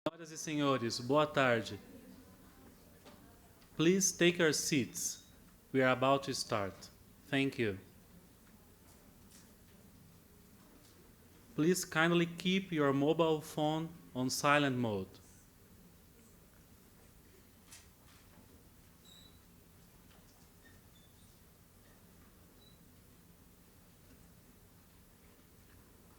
Senhoras e senhores, boa tarde. Please take your seats. We are about to start. Thank you. Please kindly keep your mobile phone on silent mode.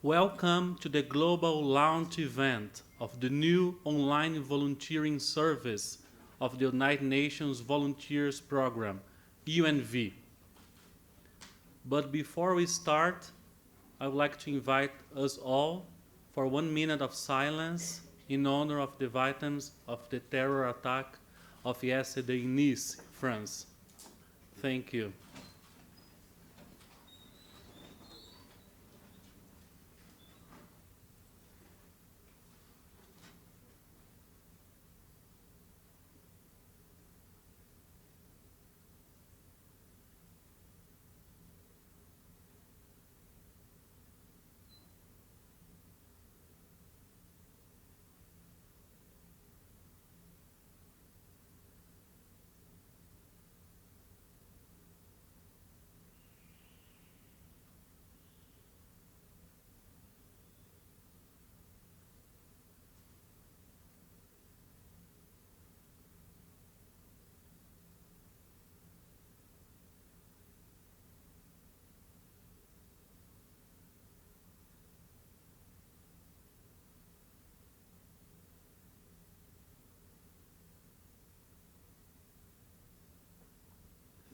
Welcome to the global launch event of the new online volunteering service of the United Nations Volunteers Program, UNV. But before we start, I would like to invite us all for 1 minute of silence in honor of the victims of the terror attack of yesterday in Nice, France. Thank you.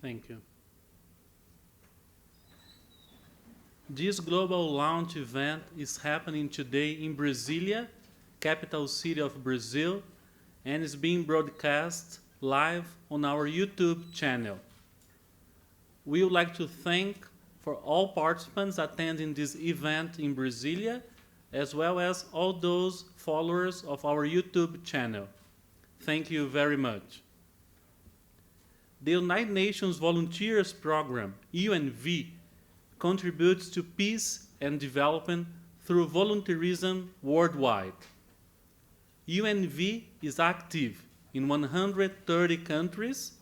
Thank you. This global launch event is happening today in Brasilia, capital city of Brazil, and is being broadcast live on our YouTube channel. We would like to thank for all participants attending this event in Brasilia, as well as all those followers of our YouTube channel. Thank you very much. The United Nations Volunteers Program, UNV, contributes to peace and development through volunteerism worldwide. UNV is active in 130 countries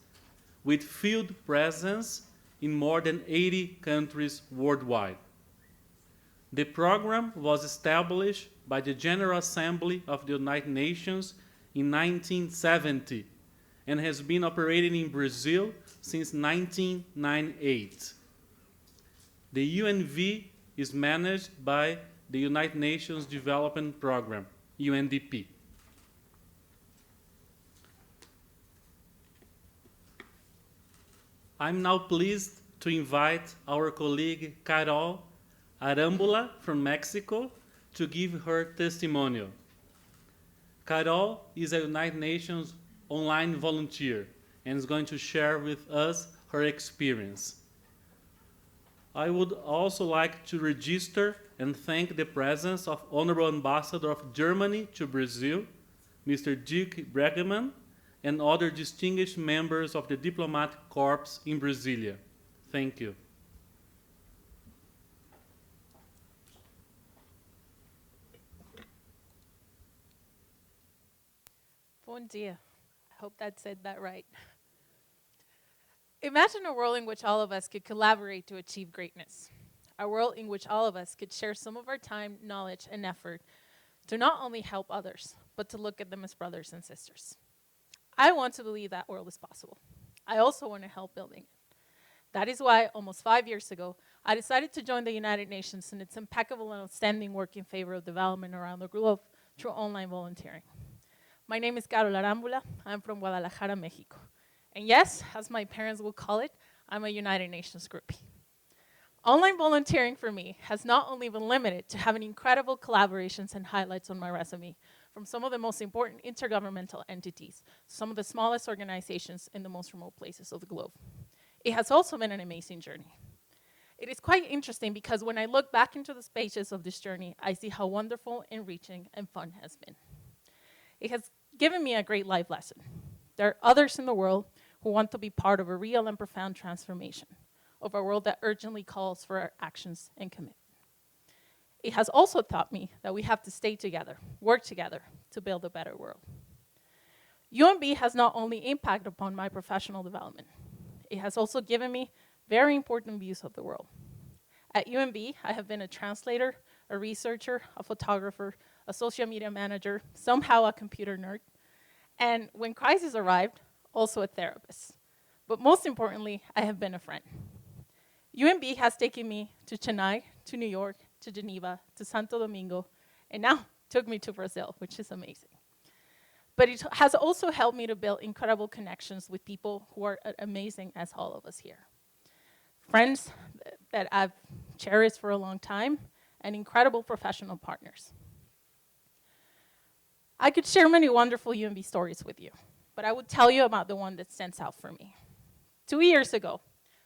with field presence in more than 80 countries worldwide. The program was established by the General Assembly of the United Nations in 1970 and has been operating in Brazil since 1998. The UNV is managed by the United Nations Development Program, UNDP. I'm now pleased to invite our colleague Carol Arambula from Mexico to give her testimonial. Carol is a United Nations online volunteer and is going to share with us her experience. I would also like to register and thank the presence of Honorable Ambassador of Germany to Brazil, Mr. Dirk Bregman, and other distinguished members of the Diplomatic Corps in Brasilia. Thank you. Bom dia. I hope that said that right. Imagine a world in which all of us could collaborate to achieve greatness. A world in which all of us could share some of our time, knowledge, and effort to not only help others, but to look at them as brothers and sisters. I want to believe that world is possible. I also want to help building it. That is why, almost 5 years ago, I decided to join the United Nations in its impeccable and outstanding work in favor of development around the globe through online volunteering. My name is Carol Arambula. I'm from Guadalajara, Mexico. And yes, as my parents will call it, I'm a United Nations groupie. Online volunteering for me has not only been limited to having incredible collaborations and highlights on my resume from some of the most important intergovernmental entities, some of the smallest organizations in the most remote places of the globe. It has also been an amazing journey. It is quite interesting because when I look back into the pages of this journey, I see how wonderful, enriching, and fun has been. It has given me a great life lesson. There are others in the world who want to be part of a real and profound transformation of a world that urgently calls for our actions and commitment. It has also taught me that we have to stay together, work together to build a better world. UNV has not only impacted upon my professional development, it has also given me very important views of the world. At UNV, I have been a translator, a researcher, a photographer, a social media manager, somehow a computer nerd, and when crisis arrived, also a therapist. But most importantly, I have been a friend. UNV has taken me to Chennai, to New York, to Geneva, to Santo Domingo, and now took me to Brazil, which is amazing. But it has also helped me to build incredible connections with people who are amazing as all of us here. Friends that I've cherished for a long time, and incredible professional partners. I could share many wonderful UNV stories with you, but I would tell you about the one that stands out for me. 2 years ago,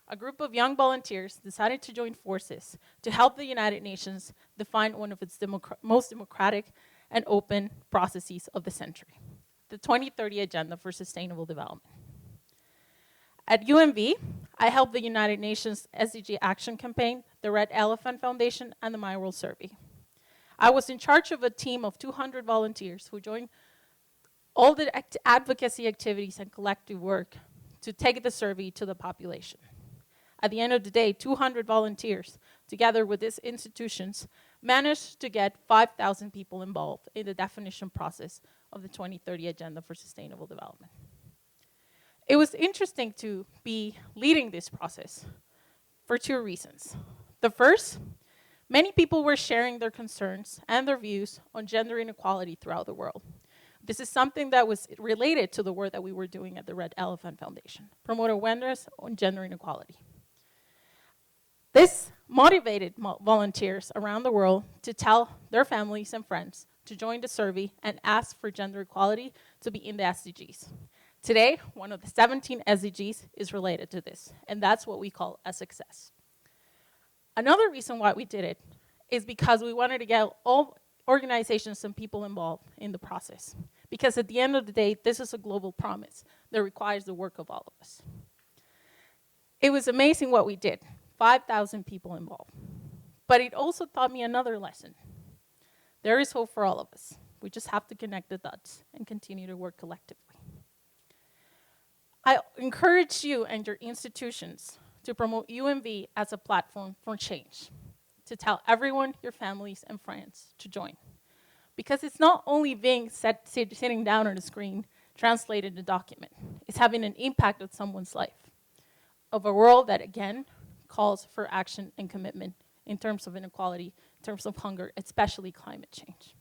a group of young volunteers decided to join forces to help the United Nations define one of its most democratic and open processes of the century, the 2030 Agenda for Sustainable Development. At UNV, I helped the United Nations SDG Action Campaign, the Red Elephant Foundation, and the My World Survey. I was in charge of a team of 200 volunteers who joined all the advocacy activities and collective work to take the survey to the population. At the end of the day, 200 volunteers, together with these institutions, managed to get 5,000 people involved in the definition process of the 2030 Agenda for Sustainable Development. It was interesting to be leading this process for 2 reasons. The first, many people were sharing their concerns and their views on gender inequality throughout the world. This is something that was related to the work that we were doing at the Red Elephant Foundation, promote awareness on gender inequality. This motivated volunteers around the world to tell their families and friends to join the survey and ask for gender equality to be in the SDGs. Today, one of the 17 SDGs is related to this, and that's what we call a success. Another reason why we did it is because we wanted to get all organizations and people involved in the process. Because at the end of the day, this is a global promise that requires the work of all of us. It was amazing what we did, 5,000 people involved. But it also taught me another lesson. There is hope for all of us. We just have to connect the dots and continue to work collectively. I encourage you and your institutions to promote UNV as a platform for change, to tell everyone, your families and friends to join. Because it's not only being sitting down on a screen, translated a document. It's having an impact on someone's life, of a world that, again, calls for action and commitment in terms of inequality, in terms of hunger, especially climate change.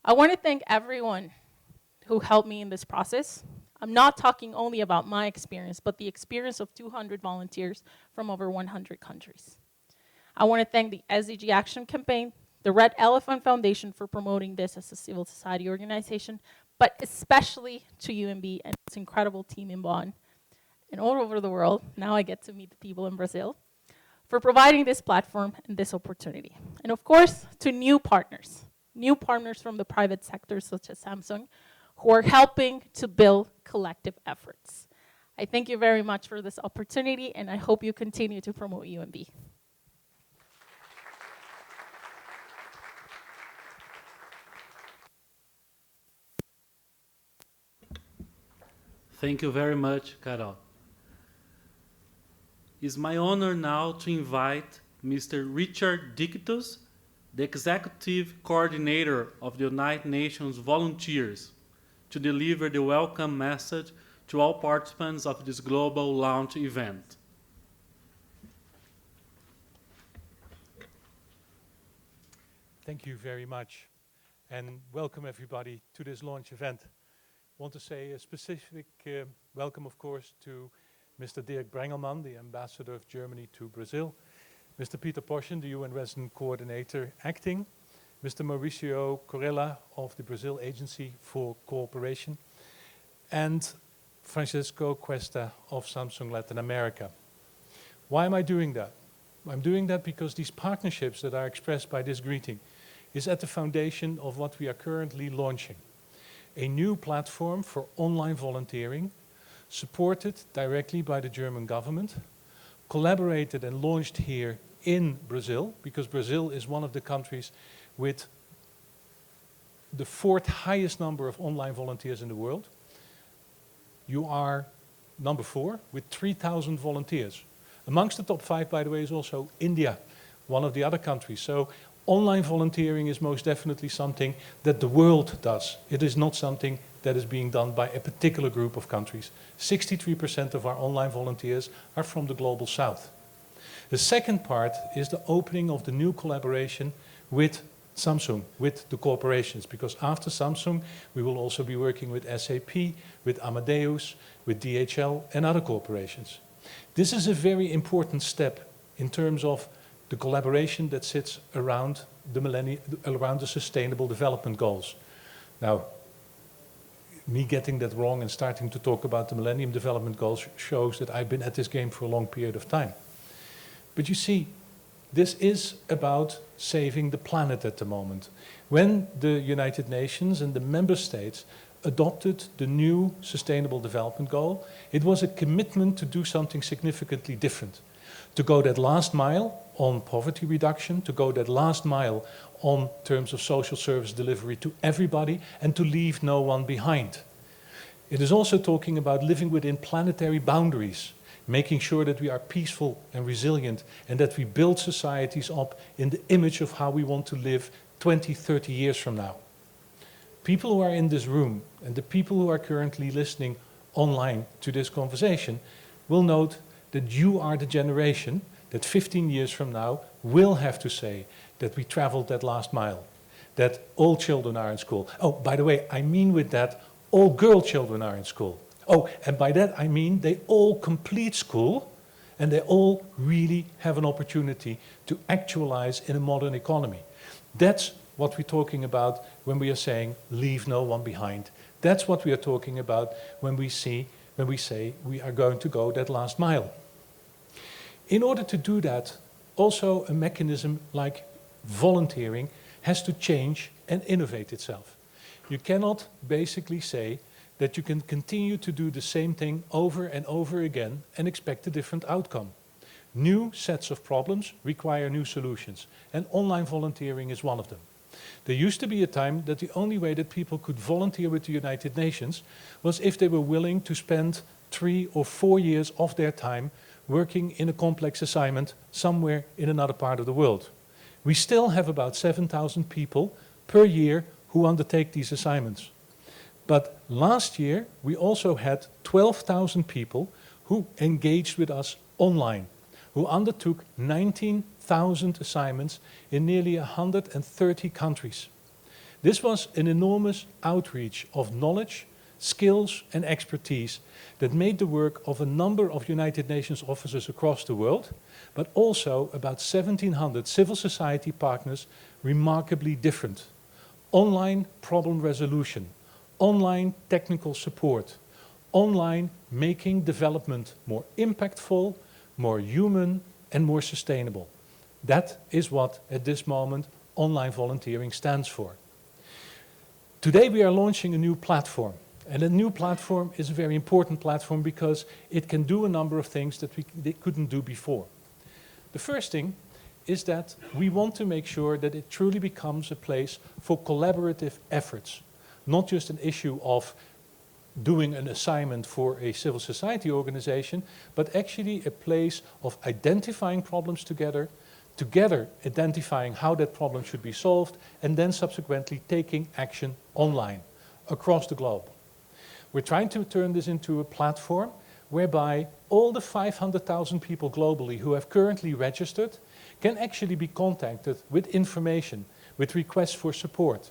I want to thank everyone who helped me in this process. I'm not talking only about my experience, but the experience of 200 volunteers from over 100 countries. I want to thank the SDG Action Campaign, the Red Elephant Foundation for promoting this as a civil society organization, but especially to UNV and its incredible team in Bonn and all over the world. Now I get to meet the people in Brazil, for providing this platform and this opportunity. And of course, to new partners from the private sector, such as Samsung, who are helping to build collective efforts. I thank you very much for this opportunity, and I hope you continue to promote UNV. Thank you very much, Carol. It's my honor now to invite Mr. Richard Dictus, the Executive Coordinator of the United Nations Volunteers, to deliver the welcome message to all participants of this global launch event. Thank you very much, and welcome everybody to this launch event. I want to say a specific welcome, of course, to Mr. Dirk Brengelmann, the Ambassador of Germany to Brazil, Mr. Peter Poschen, the UN Resident Coordinator acting, Mr. Mauricio Corella of the Brazil Agency for Cooperation, and Francisco Cuesta of Samsung Latin America. Why am I doing that? I'm doing that because these partnerships that are expressed by this greeting is at the foundation of what we are currently launching. A new platform for online volunteering, supported directly by the German government, collaborated and launched here in Brazil, because Brazil is one of the countries with the 4th highest number of online volunteers in the world. You are number 4 with 3,000 volunteers. Amongst the top 5, by the way, is also India, one of the other countries. So online volunteering is most definitely something that the world does. It is not something that is being done by a particular group of countries. 63% of our online volunteers are from the global south. The second part is the opening of the new collaboration with Samsung, with the corporations, because after Samsung we will also be working with SAP, with Amadeus, with DHL and other corporations. This is a very important step in terms of the collaboration that sits around the Sustainable Development Goals. Now, me getting that wrong and starting to talk about the Millennium Development Goals shows that I've been at this game for a long period of time. But you see, this is about saving the planet at the moment. When the United Nations and the member states adopted the new Sustainable Development Goal, it was a commitment to do something significantly different. To go that last mile on poverty reduction, to go that last mile on terms of social service delivery to everybody, and to leave no one behind. It is also talking about living within planetary boundaries, making sure that we are peaceful and resilient, and that we build societies up in the image of how we want to live 20, 30 years from now. People who are in this room, and the people who are currently listening online to this conversation, will note that you are the generation that 15 years from now will have to say that we traveled that last mile, that all children are in school. Oh, by the way, I mean with that, all girl children are in school. Oh, and by that I mean they all complete school and they all really have an opportunity to actualize in a modern economy. That's what we're talking about when we are saying leave no one behind. That's what we are talking about when we say we are going to go that last mile. In order to do that, also a mechanism like volunteering has to change and innovate itself. You cannot basically say that you can continue to do the same thing over and over again and expect a different outcome. New sets of problems require new solutions, and online volunteering is one of them. There used to be a time that the only way that people could volunteer with the United Nations was if they were willing to spend 3 or 4 years of their time working in a complex assignment somewhere in another part of the world. We still have about 7,000 people per year who undertake these assignments. But last year we also had 12,000 people who engaged with us online, who undertook 19,000 assignments in nearly 130 countries. This was an enormous outreach of knowledge, skills and expertise that made the work of a number of United Nations officers across the world, but also about 1,700 civil society partners remarkably different. Online problem resolution, online technical support, online making development more impactful, more human and more sustainable. That is what at this moment online volunteering stands for. Today we are launching a new platform. And a new platform is a very important platform because it can do a number of things that we couldn't do before. The first thing is that we want to make sure that it truly becomes a place for collaborative efforts, not just an issue of doing an assignment for a civil society organization, but actually a place of identifying problems together identifying how that problem should be solved, and then subsequently taking action online across the globe. We're trying to turn this into a platform whereby all the 500,000 people globally who have currently registered can actually be contacted with information, with requests for support.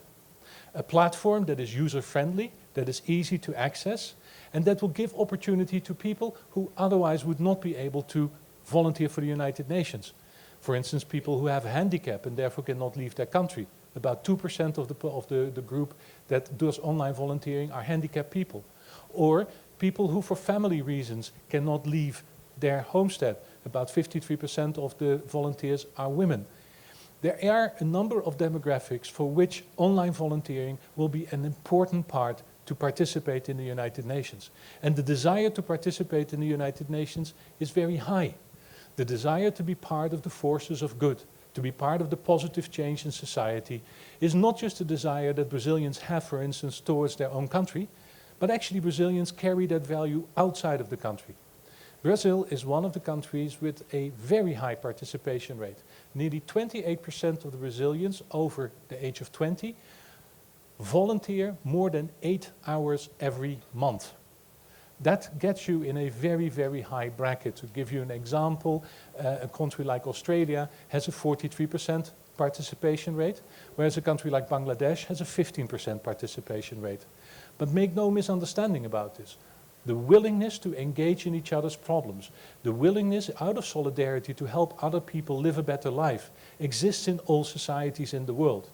A platform that is user-friendly, that is easy to access, and that will give opportunity to people who otherwise would not be able to volunteer for the United Nations. For instance, people who have a handicap and therefore cannot leave their country. About 2% of the group that does online volunteering are handicapped people. Or people who for family reasons cannot leave their homestead. About 53% of the volunteers are women. There are a number of demographics for which online volunteering will be an important part to participate in the United Nations. And the desire to participate in the United Nations is very high. the desire to be part of the forces of good, to be part of the positive change in society, is not just a desire that Brazilians have, for instance, towards their own country, but actually Brazilians carry that value outside of the country. Brazil is one of the countries with a very high participation rate. Nearly 28% of the Brazilians over the age of 20 volunteer more than 8 hours every month. That gets you in a very, very high bracket. To give you an example, a country like Australia has a 43% participation rate, whereas a country like Bangladesh has a 15% participation rate. But make no misunderstanding about this. The willingness to engage in each other's problems, the willingness out of solidarity to help other people live a better life exists in all societies in the world.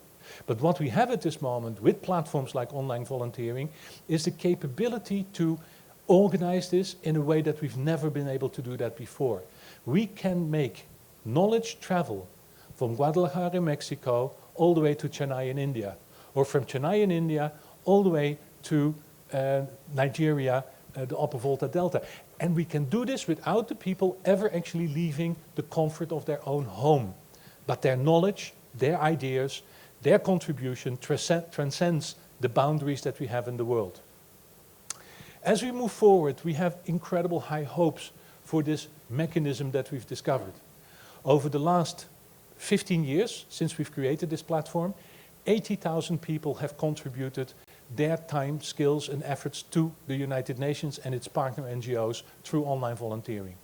But what we have at this moment with platforms like online volunteering is the capability to organize this in a way that we've never been able to do that before. We can make knowledge travel from Guadalajara in Mexico all the way to Chennai in India, or from Chennai in India all the way to Nigeria, the Upper Volta Delta. And we can do this without the people ever actually leaving the comfort of their own home. But their knowledge, their ideas, their contribution transcends the boundaries that we have in the world. As we move forward, we have incredible high hopes for this mechanism that we've discovered. Over the last 15 years, since we've created this platform, 80,000 people have contributed their time, skills and efforts to the United Nations and its partner NGOs through online volunteering.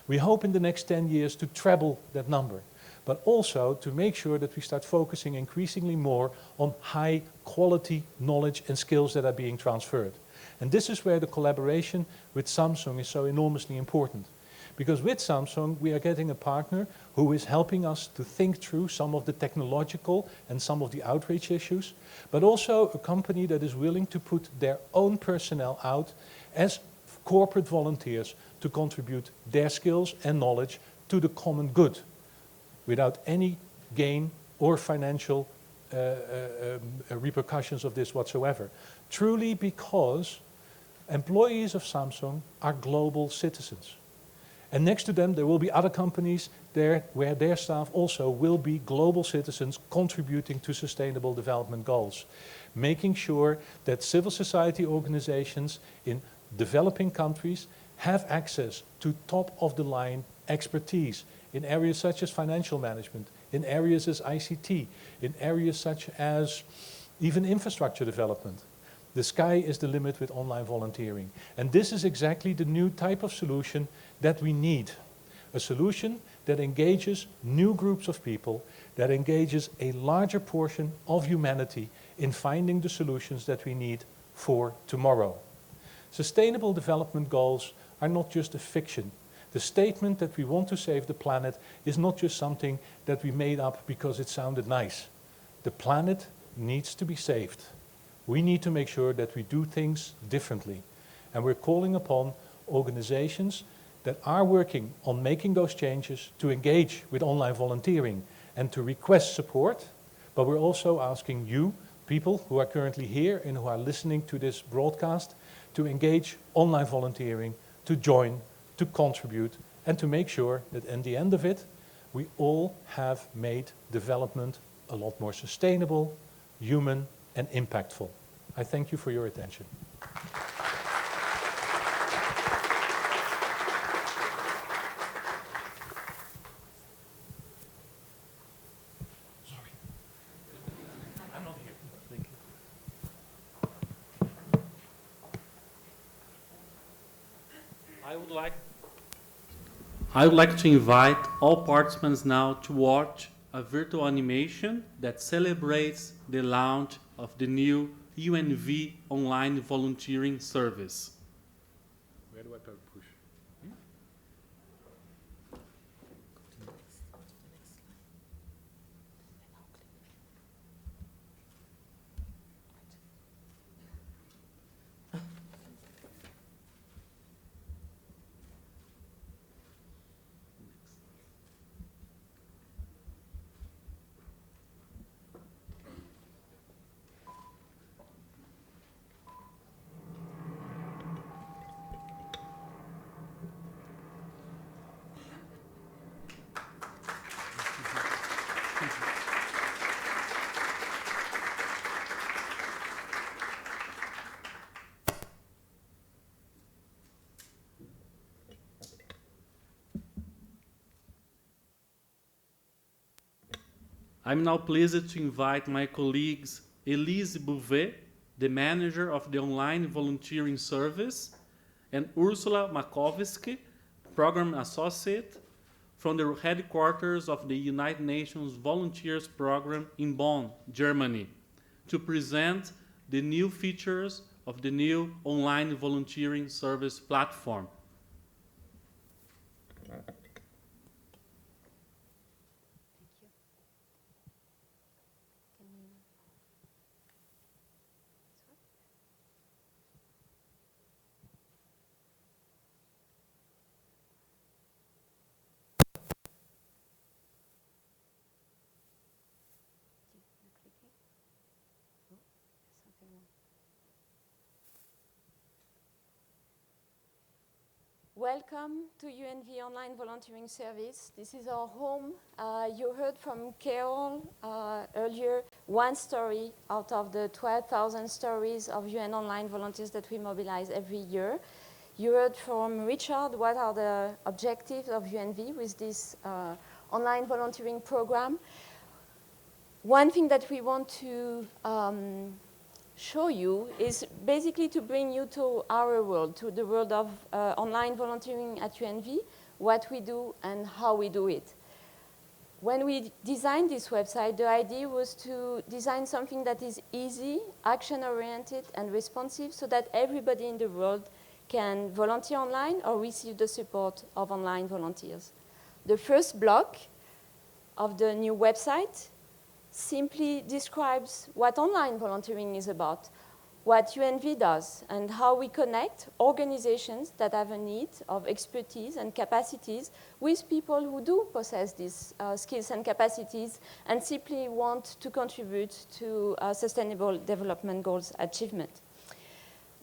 We hope in the next 10 years to treble that number, but also to make sure that we start focusing increasingly more on high quality knowledge and skills that are being transferred. And this is where the collaboration with Samsung is so enormously important. Because with Samsung, we are getting a partner who is helping us to think through some of the technological and some of the outreach issues, but also a company that is willing to put their own personnel out as corporate volunteers to contribute their skills and knowledge to the common good without any gain or financial repercussions of this whatsoever. Truly because employees of Samsung are global citizens. And next to them, there will be other companies there where their staff also will be global citizens contributing to sustainable development goals, making sure that civil society organizations in developing countries have access to top-of-the-line expertise in areas such as financial management, in areas as ICT, in areas such as even infrastructure development. The sky is the limit with online volunteering. And this is exactly the new type of solution that we need. A solution that engages new groups of people, that engages a larger portion of humanity in finding the solutions that we need for tomorrow. Sustainable development goals are not just a fiction. The statement that we want to save the planet is not just something that we made up because it sounded nice. The planet needs to be saved. We need to make sure that we do things differently. And we're calling upon organizations that are working on making those changes to engage with online volunteering and to request support. But we're also asking you, people who are currently here and who are listening to this broadcast, to engage online volunteering, to join, to contribute, and to make sure that in the end of it, we all have made development a lot more sustainable, human, and impactful. I thank you for your attention. Sorry. I'm not here. Thank you. I would like to invite all participants now to watch a virtual animation that celebrates the launch of the new UNV Online Volunteering service. Where do I push? I'm now pleased to invite my colleagues Elise Bouvet, the manager of the Online Volunteering Service, and Ursula Makovsky, program associate from the headquarters of the United Nations Volunteers Program in Bonn, Germany, to present the new features of the new Online Volunteering Service platform. Welcome to UNV Online Volunteering Service. This is our home. You heard from Carol earlier one story out of the 12,000 stories of UN Online volunteers that we mobilize every year. You heard from Richard what are the objectives of UNV with this online volunteering program. One thing that we want to show you is basically to bring you to our world, to the world of online volunteering at UNV, what we do and how we do it. When we designed this website, the idea was to design something that is easy, action-oriented, and responsive so that everybody in the world can volunteer online or receive the support of online volunteers. The first block of the new website simply describes what online volunteering is about, what UNV does, and how we connect organizations that have a need of expertise and capacities with people who do possess these skills and capacities and simply want to contribute to sustainable development goals achievement.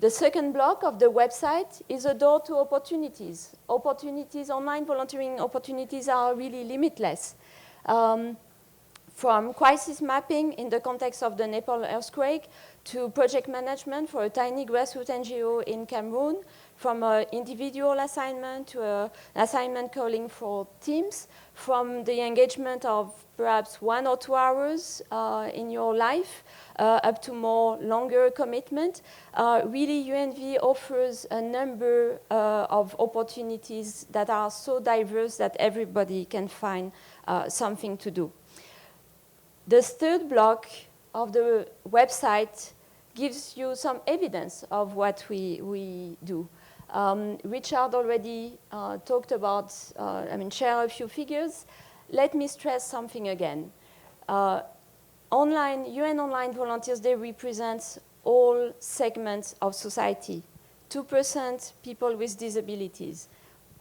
The second block of the website is a door to opportunities. Online volunteering opportunities are really limitless. From crisis mapping in the context of the Nepal earthquake to project management for a tiny grassroots NGO in Cameroon, from an individual assignment to an assignment calling for teams, from the engagement of perhaps 1 or 2 hours in your life up to more longer commitment. Really, UNV offers a number of opportunities that are so diverse that everybody can find something to do. The third block of the website gives you some evidence of what we do. Richard already talked about, share a few figures. Let me stress something again. UN Online volunteers, they represent all segments of society. 2% people with disabilities,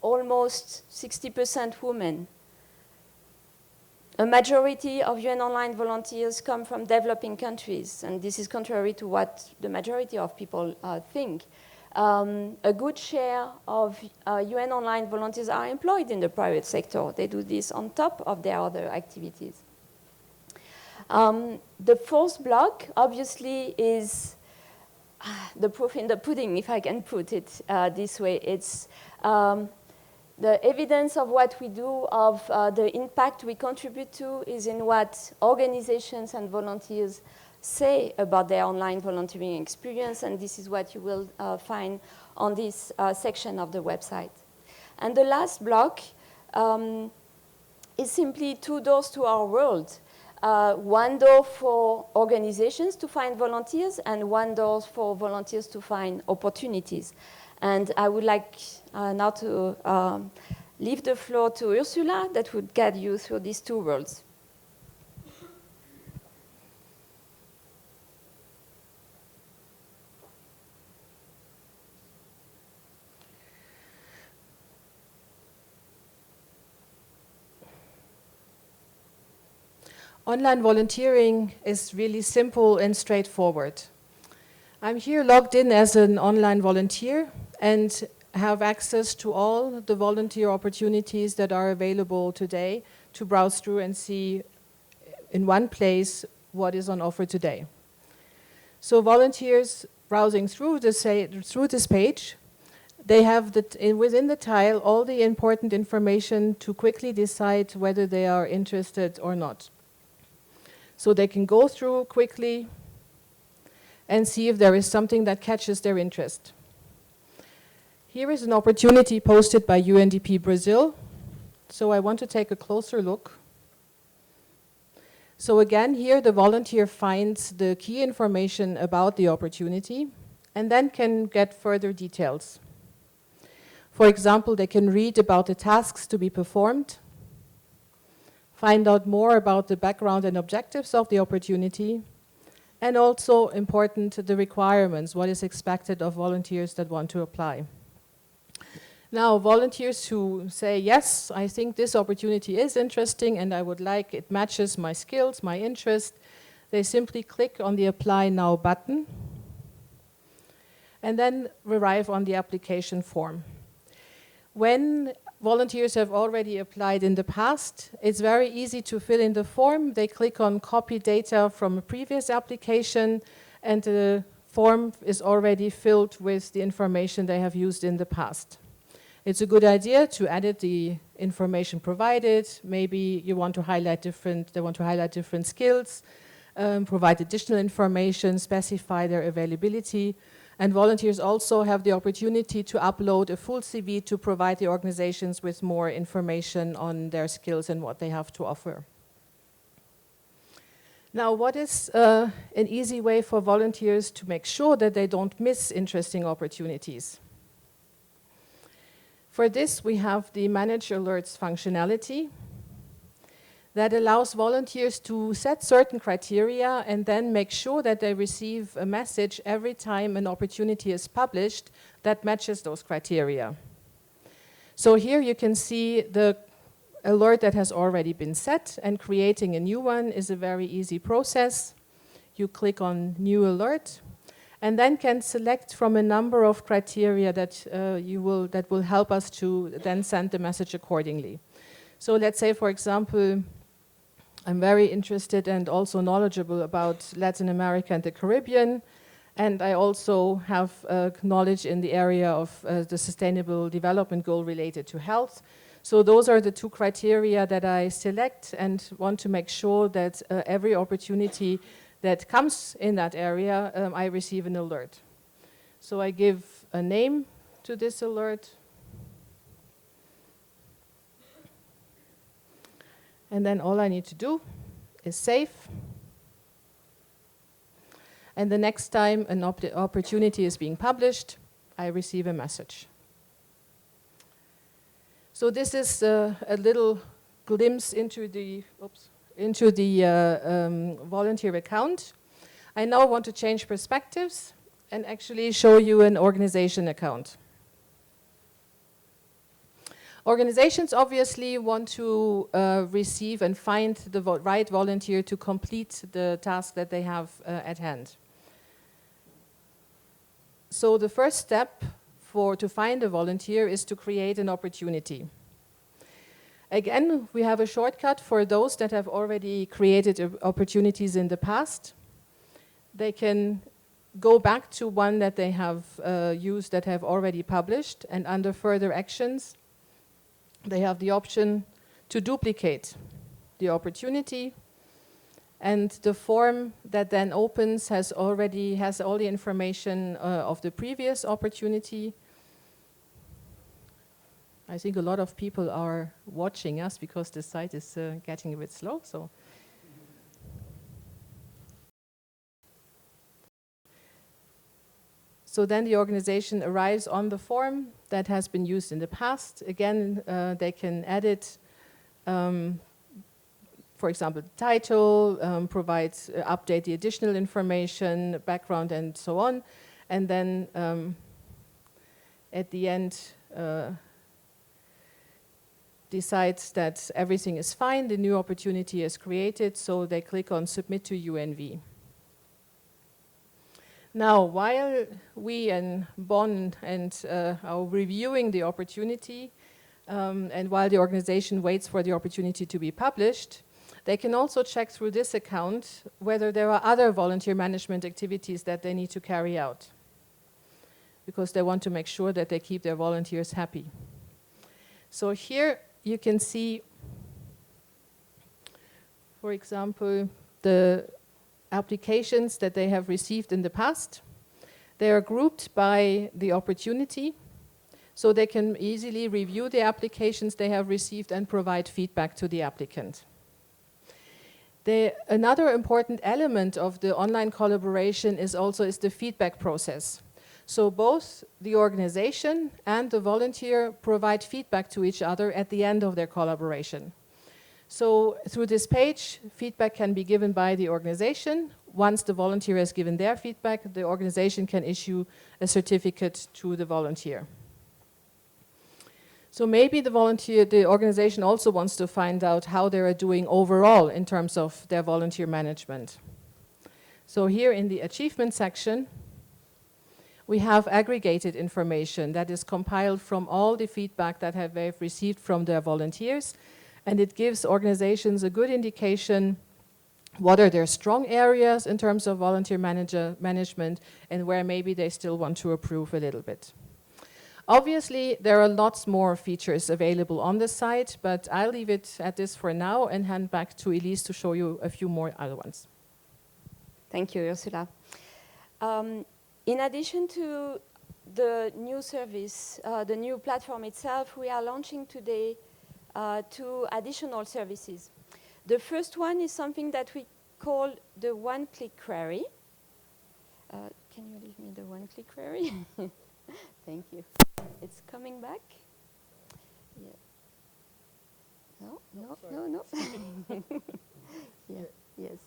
almost 60% women. A majority of UN Online volunteers come from developing countries, and this is contrary to what the majority of people think. A good share of UN Online volunteers are employed in the private sector. They do this on top of their other activities. The fourth block, obviously, is the proof in the pudding, if I can put it this way. It's the evidence of what we do, of the impact we contribute to, is in what organizations and volunteers say about their online volunteering experience, and this is what you will find on this section of the website. And the last block is simply 2 doors to our world. One door for organizations to find volunteers, and 1 door for volunteers to find opportunities. And I would like now to leave the floor to Ursula that would guide you through these 2 worlds. Online volunteering is really simple and straightforward. I'm here logged in as an online volunteer and have access to all the volunteer opportunities that are available today to browse through and see in one place what is on offer today. So volunteers browsing through this page, they have within the tile all the important information to quickly decide whether they are interested or not. So they can go through quickly and see if there is something that catches their interest. Here is an opportunity posted by UNDP Brazil. So I want to take a closer look. So again, here the volunteer finds the key information about the opportunity and then can get further details. For example, they can read about the tasks to be performed, find out more about the background and objectives of the opportunity, and also important, the requirements, what is expected of volunteers that want to apply. Now, volunteers who say, yes, I think this opportunity is interesting and I would like, it matches my skills, my interest, they simply click on the Apply Now button and then arrive on the application form. When volunteers have already applied in the past, it's very easy to fill in the form. They click on Copy Data from a previous application and the form is already filled with the information they have used in the past. It's a good idea to edit the information provided. Maybe you want to highlight different skills, provide additional information, specify their availability. And volunteers also have the opportunity to upload a full CV to provide the organizations with more information on their skills and what they have to offer. Now, what is an easy way for volunteers to make sure that they don't miss interesting opportunities? For this, we have the Manage Alerts functionality that allows volunteers to set certain criteria and then make sure that they receive a message every time an opportunity is published that matches those criteria. So here you can see the alert that has already been set, and creating a new one is a very easy process. You click on New Alert, and then can select from a number of criteria that will help us to then send the message accordingly. So let's say, for example, I'm very interested and also knowledgeable about Latin America and the Caribbean, and I also have knowledge in the area of the Sustainable Development Goal related to health. So those are the two criteria that I select and want to make sure that every opportunity that comes in that area, I receive an alert. So I give a name to this alert. And then all I need to do is save. And the next time an opportunity is being published, I receive a message. So this is a little glimpse into the volunteer account. I now want to change perspectives and actually show you an organization account. Organizations obviously want to receive and find the right volunteer to complete the task that they have at hand. So the first step to find a volunteer is to create an opportunity. Again, we have a shortcut for those that have already created opportunities in the past. They can go back to one that they have used that have already published, and under further actions, they have the option to duplicate the opportunity, and the form that then opens has all the information of the previous opportunity. I think a lot of people are watching us because the site is getting a bit slow. So then the organization arrives on the form that has been used in the past. Again, they can edit, for example, the title, update the additional information, background, and so on. And then at the end, decides that everything is fine, the new opportunity is created, so they click on Submit to UNV. Now, while we in Bonn are reviewing the opportunity, and while the organization waits for the opportunity to be published, they can also check through this account whether there are other volunteer management activities that they need to carry out, because they want to make sure that they keep their volunteers happy. So here you can see, for example, the applications that they have received in the past. They are grouped by the opportunity, so they can easily review the applications they have received and provide feedback to the applicant. Another important element of the online collaboration is the feedback process. So both the organization and the volunteer provide feedback to each other at the end of their collaboration. So through this page, feedback can be given by the organization. Once the volunteer has given their feedback, the organization can issue a certificate to the volunteer. So maybe the organization also wants to find out how they are doing overall in terms of their volunteer management. So here in the achievement section, we have aggregated information that is compiled from all the feedback that they've received from their volunteers, and it gives organizations a good indication what are their strong areas in terms of volunteer management and where maybe they still want to improve a little bit. Obviously, there are lots more features available on the site, but I'll leave it at this for now and hand back to Elise to show you a few more other ones. Thank you, Ursula. In addition to the new service, the new platform itself, we are launching today 2 additional services. The first one is something that we call the one-click query. Can you leave me the one-click query? Thank you. It's coming back. Yeah. No. Yeah. Yes.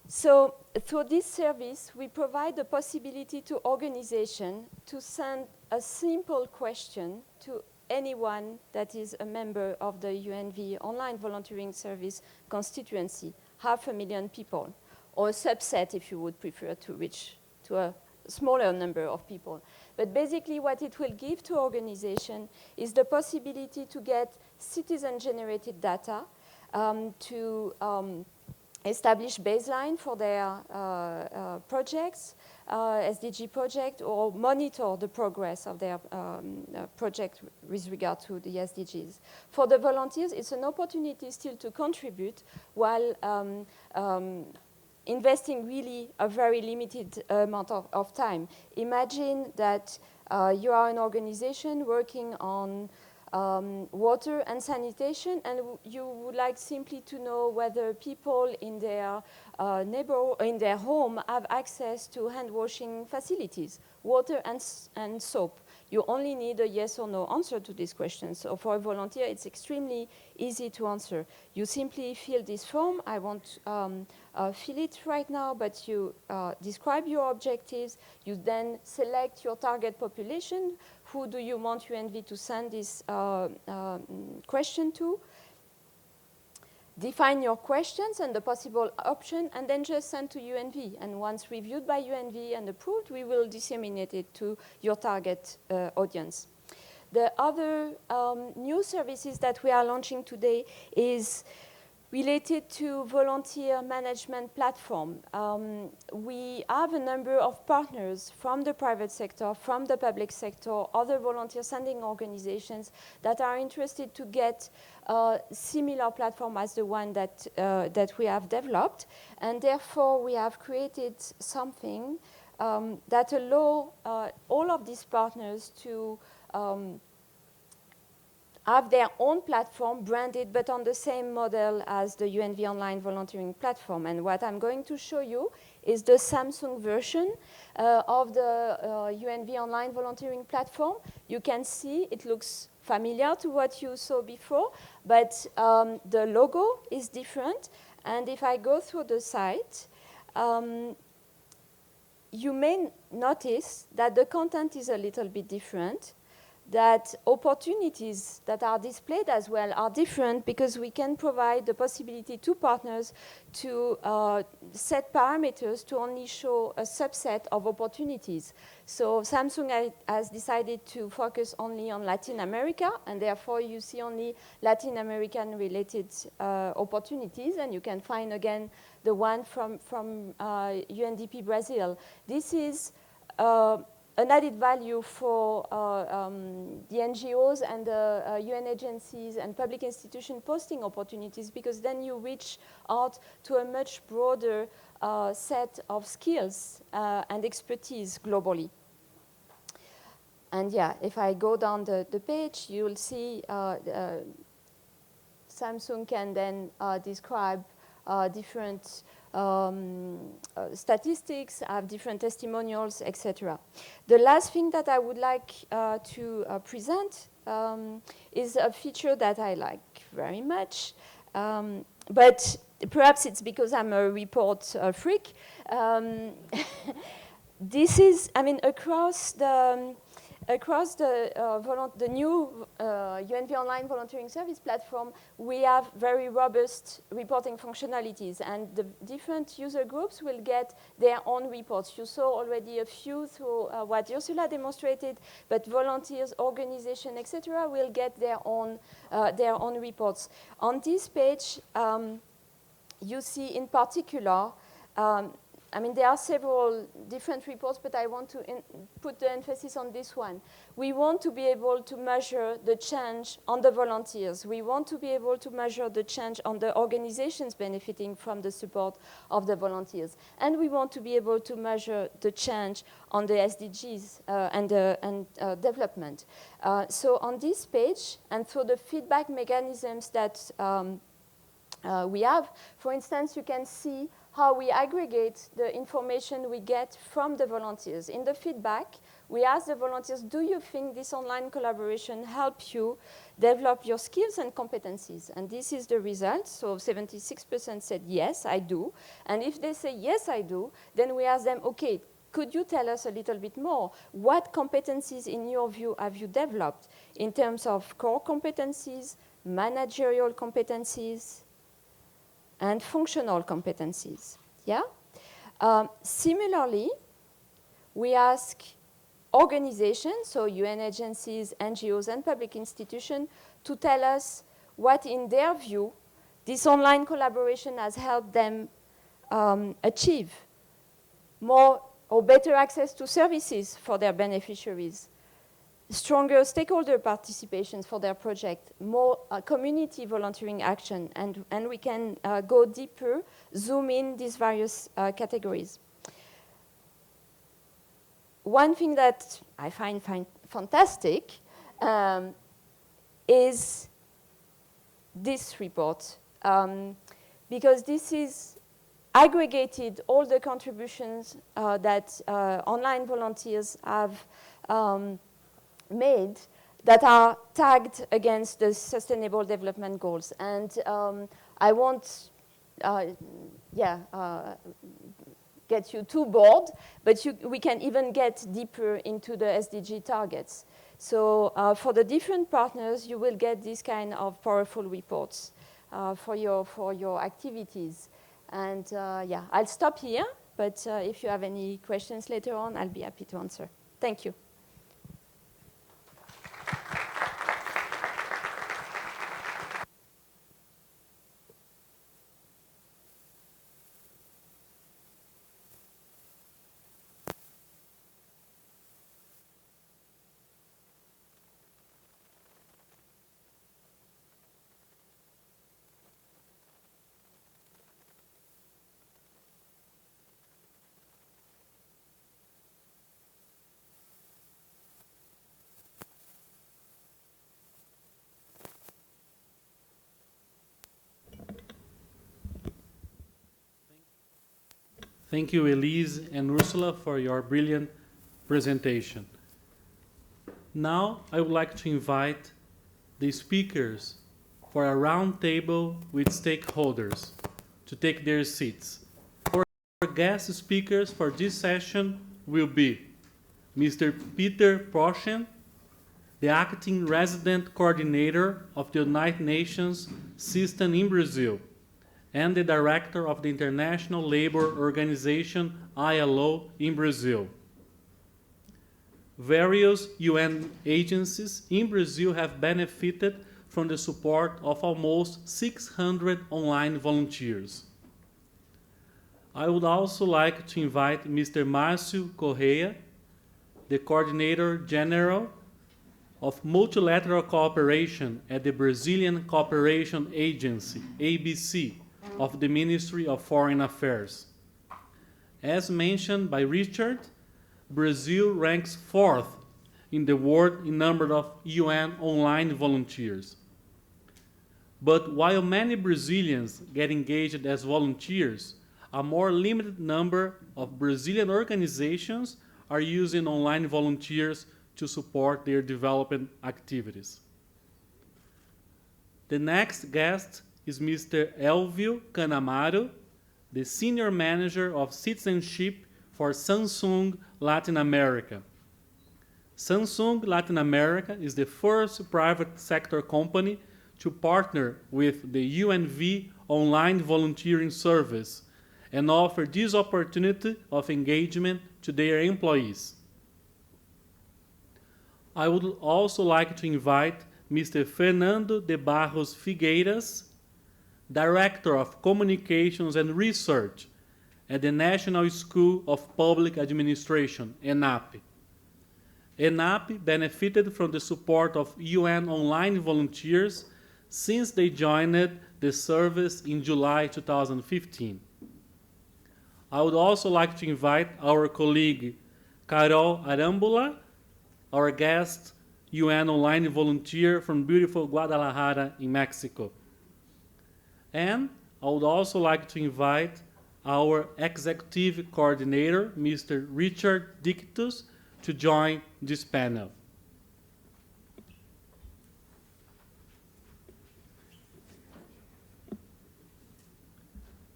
So through this service, we provide the possibility to organization to send a simple question to anyone that is a member of the UNV Online Volunteering Service constituency, 500,000 people, or a subset if you would prefer to reach to a smaller number of people. But basically what it will give to organization is the possibility to get citizen-generated data, to establish baseline for their projects, SDG project, or monitor the progress of their project with regard to the SDGs. For the volunteers, it's an opportunity still to contribute while investing really a very limited amount of time. Imagine that you are an organization working on water and sanitation, and you would like simply to know whether people in their in their home have access to hand washing facilities, water and soap. You only need a yes or no answer to these questions. So for a volunteer, it's extremely easy to answer. You simply fill this form. I won't fill it right now, but you describe your objectives. You then select your target population. Who do you want UNV to send this question to? Define your questions and the possible option, and then just send to UNV. And once reviewed by UNV and approved, we will disseminate it to your target audience. The other new services that we are launching today is related to volunteer management platform. We have a number of partners from the private sector, from the public sector, other volunteer sending organizations that are interested to get a similar platform as the one that, that we have developed. And therefore, we have created something that allow all of these partners to have their own platform branded, but on the same model as the UNV Online Volunteering platform. And what I'm going to show you is the Samsung version of the UNV Online Volunteering platform. You can see it looks familiar to what you saw before, but the logo is different. And if I go through the site, you may notice that the content is a little bit different, that opportunities that are displayed as well are different, because we can provide the possibility to partners to set parameters to only show a subset of opportunities. So Samsung has decided to focus only on Latin America, and therefore you see only Latin American related opportunities, and you can find again the one from UNDP Brazil. This is an added value for the NGOs and the UN agencies and public institution posting opportunities, because then you reach out to a much broader set of skills and expertise globally. And yeah, if I go down the page, you'll see Samsung can then describe different statistics, have different testimonials, etc. The last thing that I would like to present is a feature that I like very much, but perhaps it's because I'm a report freak. This is, I mean, across the new UNV Online Volunteering Service platform, we have very robust reporting functionalities, and the different user groups will get their own reports. You saw already a few through what Ursula demonstrated, but volunteers, organizations, etc., will get their own reports. On this page, you see in particular, I mean, there are several different reports, but I want to put the emphasis on this one. We want to be able to measure the change on the volunteers. We want to be able to measure the change on the organizations benefiting from the support of the volunteers. And we want to be able to measure the change on the SDGs and development. So on this page, and through the feedback mechanisms that we have, for instance, you can see how we aggregate the information we get from the volunteers. In the feedback, we ask the volunteers, do you think this online collaboration helped you develop your skills and competencies? And this is the result. So 76% said, yes, I do. And if they say, yes, I do, then we ask them, okay, could you tell us a little bit more? What competencies, in your view, have you developed in terms of core competencies, managerial competencies, and functional competencies? Yeah. Similarly, we ask organizations, so UN agencies, NGOs, and public institutions, to tell us what, in their view, this online collaboration has helped them achieve. More or better access to services for their beneficiaries, stronger stakeholder participations for their project, more community volunteering action, and we can go deeper, zoom in these various categories. One thing that I find fantastic is this report, because this is aggregated all the contributions that online volunteers have made that are tagged against the Sustainable Development Goals. And I won't get you too bored, but we can even get deeper into the SDG targets. So for the different partners, you will get these kind of powerful reports for your activities. And yeah, I'll stop here, but if you have any questions later on, I'll be happy to answer. Thank you. Thank you, Elise and Ursula, for your brilliant presentation. Now, I would like to invite the speakers for a round table with stakeholders to take their seats. Our guest speakers for this session will be Mr. Peter Proschen, the Acting Resident Coordinator of the United Nations System in Brazil, and the Director of the International Labour Organization, ILO, in Brazil. Various UN agencies in Brazil have benefited from the support of almost 600 online volunteers. I would also like to invite Mr. Márcio Correia, the Coordinator General of Multilateral Cooperation at the Brazilian Cooperation Agency, ABC, of the Ministry of Foreign Affairs. As mentioned by Richard, Brazil ranks 4th in the world in number of UN online volunteers. But while many Brazilians get engaged as volunteers, a more limited number of Brazilian organizations are using online volunteers to support their development activities. The next guest is Mr. Elvio Canamaro, the Senior Manager of Citizenship for Samsung Latin America. Samsung Latin America is the first private sector company to partner with the UNV Online Volunteering Service and offer this opportunity of engagement to their employees. I would also like to invite Mr. Fernando de Barros Figueiras, Director of Communications and Research at the National School of Public Administration, ENAP. ENAP benefited from the support of UN online volunteers since they joined the service in July 2015. I would also like to invite our colleague Carol Arambula, our guest UN online volunteer from beautiful Guadalajara in Mexico. And I would also like to invite our executive coordinator, Mr. Richard Dictus, to join this panel.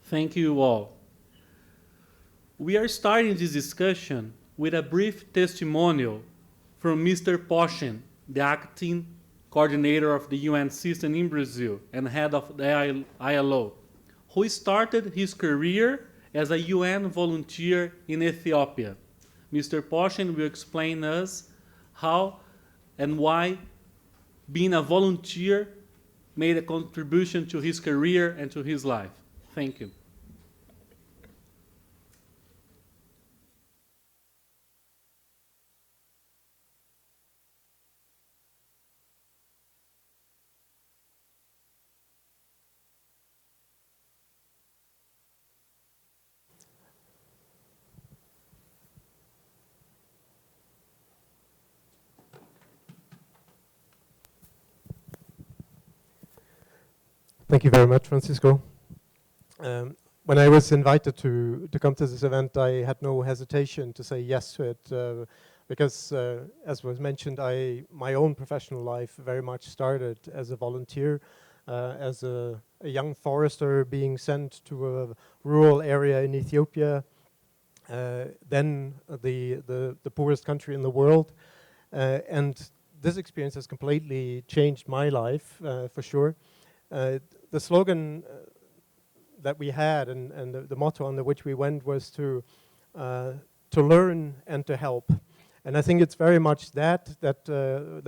Thank you all. We are starting this discussion with a brief testimonial from Mr. Poshen, the acting coordinator of the UN system in Brazil and head of the ILO, who started his career as a UN volunteer in Ethiopia. Mr. Poshen will explain us how and why being a volunteer made a contribution to his career and to his life. Thank you. Thank you very much, Francisco. When I was invited to come to this event, I had no hesitation to say yes to it because, as was mentioned, my own professional life very much started as a volunteer, as a young forester being sent to a rural area in Ethiopia, then the poorest country in the world, and this experience has completely changed my life for sure. The slogan that we had and the motto under which we went was to learn and to help. And I think it's very much that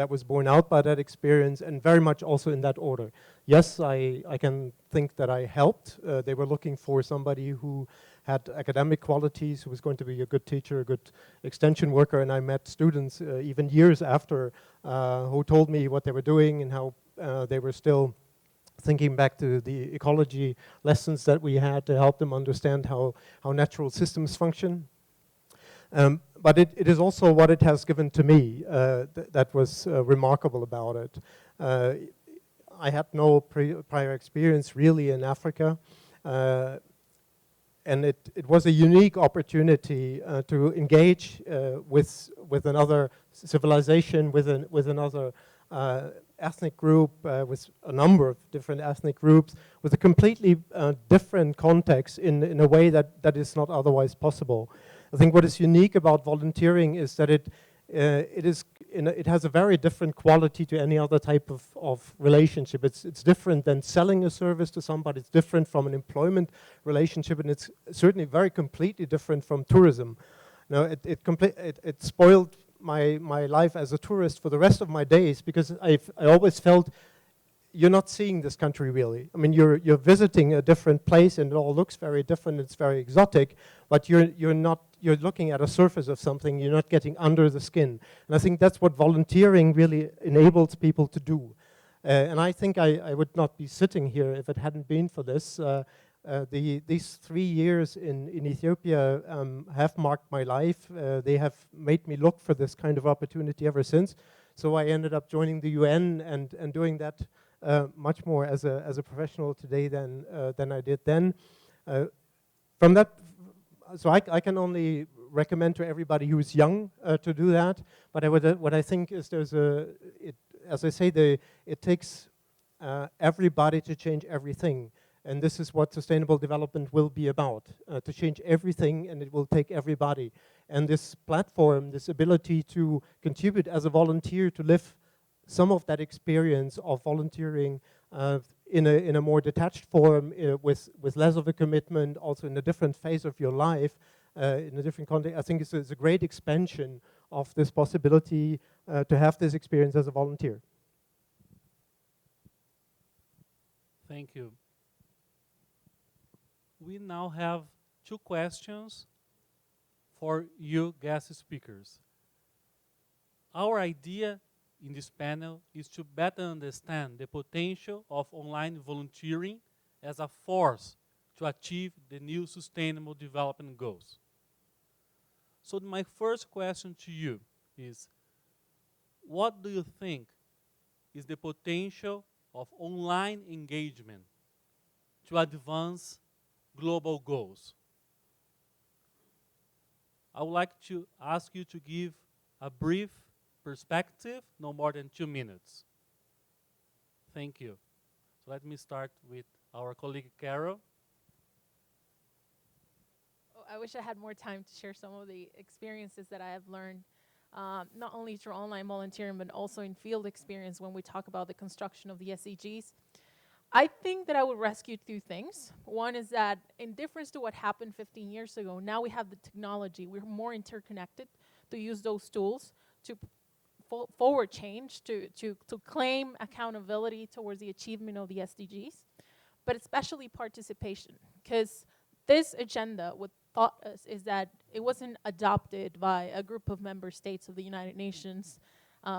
was borne out by that experience, and very much also in that order. Yes, I can think that I helped. They were looking for somebody who had academic qualities, who was going to be a good teacher, a good extension worker, and I met students even years after who told me what they were doing and how they were still thinking back to the ecology lessons that we had to help them understand how natural systems function. But it is also what it has given to me that was remarkable about it. I had no prior experience really in Africa, and it was a unique opportunity to engage with another civilization, with another ethnic group, with a number of different ethnic groups, with a completely different context in a way that is not otherwise possible. I think what is unique about volunteering is that it has a very different quality to any other type of relationship. It's different than selling a service to somebody. It's different from an employment relationship, and it's certainly very completely different from tourism. Now, it spoiled my life as a tourist for the rest of my days, because I always felt you're not seeing this country really. I mean, you're visiting a different place and it all looks very different, it's very exotic, but you're looking at a surface of something, you're not getting under the skin. And I think that's what volunteering really enables people to do. And I think I would not be sitting here if it hadn't been for this. These 3 years in Ethiopia have marked my life. They have made me look for this kind of opportunity ever since. So I ended up joining the UN and doing that much more as a professional today than I did then. From that, so I can only recommend to everybody who's young to do that. But what I think is as I say, it takes everybody to change everything. And this is what sustainable development will be about, to change everything, and it will take everybody. And this platform, this ability to contribute as a volunteer, to live some of that experience of volunteering in a more detached form, with less of a commitment, also in a different phase of your life, in a different context, I think it's a great expansion of this possibility to have this experience as a volunteer. Thank you. We now have 2 questions for you guest speakers. Our idea in this panel is to better understand the potential of online volunteering as a force to achieve the new Sustainable Development Goals. So my first question to you is, what do you think is the potential of online engagement to advance global goals? I would like to ask you to give a brief perspective, no more than 2 minutes. Thank you. So let me start with our colleague Carol. Oh, I wish I had more time to share some of the experiences that I have learned, not only through online volunteering, but also in field experience when we talk about the construction of the SDGs. I think that I would rescue 2 things. One is that, in difference to what happened 15 years ago, now we have the technology. We're more interconnected to use those tools to forward change, to claim accountability towards the achievement of the SDGs, but especially participation. Because this agenda, what taught us is that it wasn't adopted by a group of member states of the United Nations,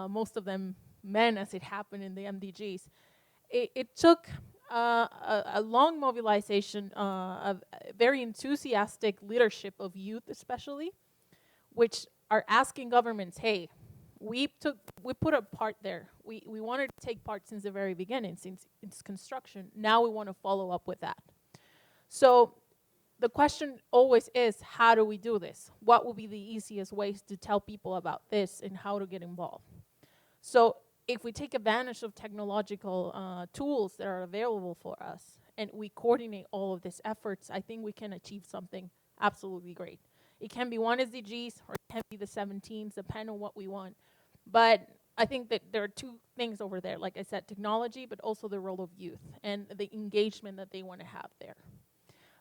most of them men, as it happened in the MDGs. It took a long mobilization of very enthusiastic leadership of youth especially, which are asking governments, hey, we put a part there. We wanted to take part since the very beginning, since its construction. Now we want to follow up with that. So the question always is, how do we do this? What will be the easiest ways to tell people about this and how to get involved? So if we take advantage of technological tools that are available for us and we coordinate all of these efforts, I think we can achieve something absolutely great. It can be one SDGs or it can be the 17s, depending on what we want. But I think that there are 2 things over there, like I said, technology, but also the role of youth and the engagement that they want to have there.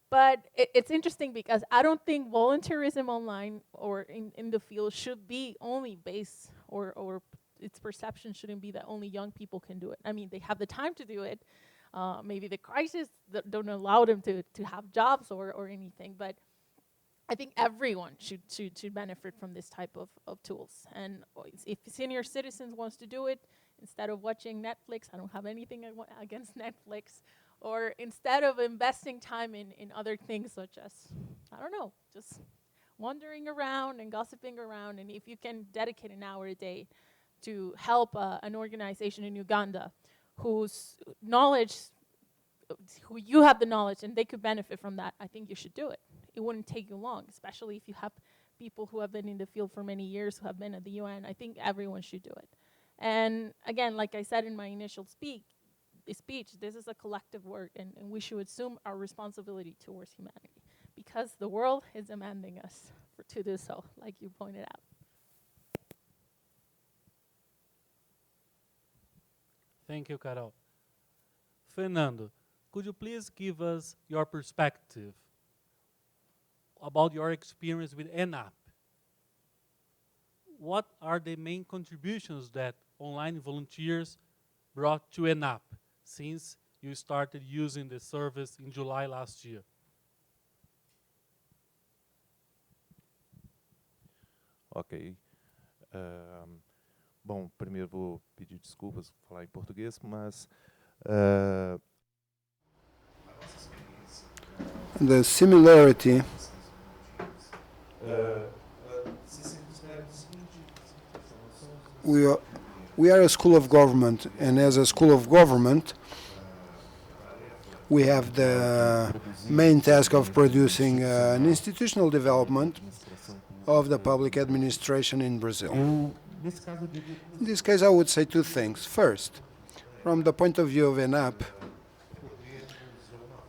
But it's interesting because I don't think volunteerism online or in the field should be only based, or its perception shouldn't be that only young people can do it. I mean, they have the time to do it. Maybe the crisis don't allow them to have jobs or anything, but I think everyone should benefit from this type of tools. And if senior citizens wants to do it, instead of watching Netflix, I don't have anything against Netflix, or instead of investing time in other things such as, I don't know, just wandering around and gossiping around, and if you can dedicate an hour a day to help an organization in Uganda whose knowledge, who you have the knowledge and they could benefit from that, I think you should do it. It wouldn't take you long, especially if you have people who have been in the field for many years, who have been at the UN. I think everyone should do it. And again, like I said in my initial speech, this is a collective work, and we should assume our responsibility towards humanity, because the world is demanding us to do so, like you pointed out. Thank you, Carol. Fernando, could you please give us your perspective about your experience with ENAP? What are the main contributions that online volunteers brought to ENAP, since you started using the service in July last year? Ok. Bom, primeiro vou pedir desculpas por falar em português, mas The similarity we are a school of government, and as a school of government, we have the main task of producing an institutional development of the public administration in Brazil. In this case, I would say two things. First, from the point of view of an app,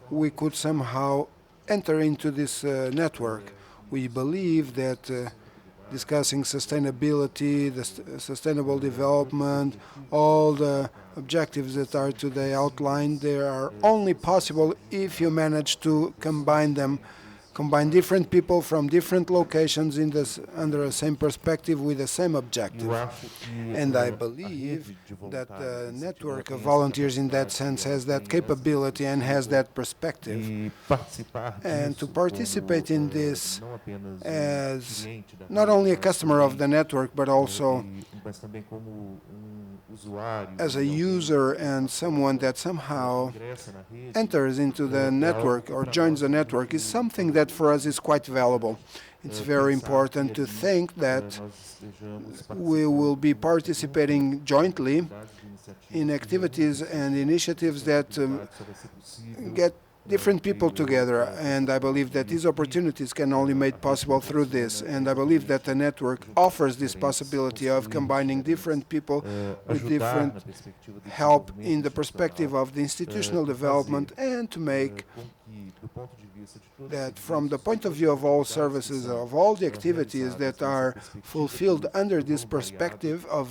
we could somehow enter into this network. We believe that discussing sustainability, sustainable development, all the objectives that are today outlined, they are only possible if you manage to combine them, combine different people from different locations in this, under the same perspective with the same objective. And I believe that the network of volunteers in that sense has that capability and has that perspective. And to participate in this as not only a customer of the network, but also as a user and someone that somehow enters into the network or joins the network is something that for us is quite valuable. It's very important to think that we will be participating jointly in activities and initiatives that get different people together, and I believe that these opportunities can only be made possible through this, and I believe that the network offers this possibility of combining different people with different help in the perspective of the institutional development, and to make that from the point of view of all services, of all the activities that are fulfilled under this perspective of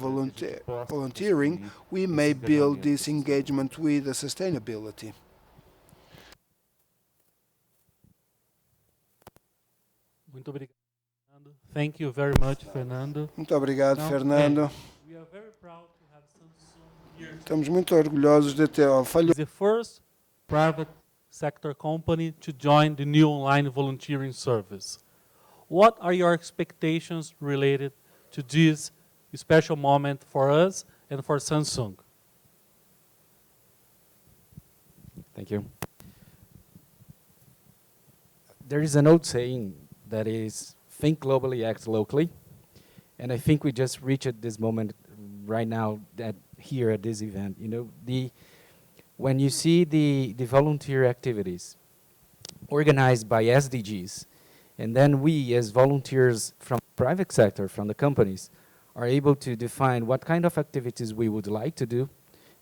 volunteering, we may build this engagement with the sustainability. Muito obrigado, Fernando. Thank you very much, Fernando. Muito obrigado, Now, Fernando. we are very proud to have Samsung here. Estamos muito orgulhosos de ter It's the first private sector company to join the new online volunteering service. What are your expectations related to this special moment for us and for Samsung? Thank you. There is an old saying that is, think globally, act locally. And I think we just reached this moment right now here at this event. You know, when you see the volunteer activities organized by SDGs, and then we as volunteers from the private sector, from the companies, are able to define what kind of activities we would like to do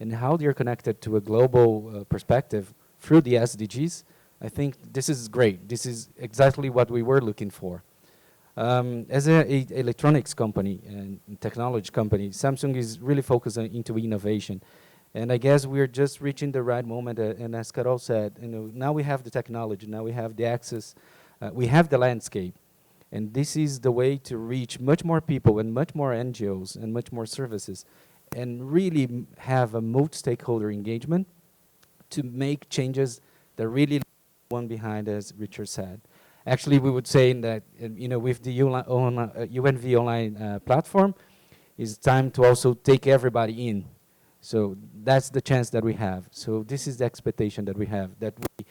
and how they're connected to a global perspective through the SDGs, I think this is great. This is exactly what we were looking for. As an electronics company and technology company, Samsung is really focused into innovation. And I guess we're just reaching the right moment. And as Carol said, you know, now we have the technology, now we have the access, we have the landscape. And this is the way to reach much more people and much more NGOs and much more services and really have a multi-stakeholder engagement to make changes that really one behind, as Richard said. Actually, we would say that, you know, with the UNV Online platform, it's time to also take everybody in. So that's the chance that we have. So this is the expectation that we have, that we,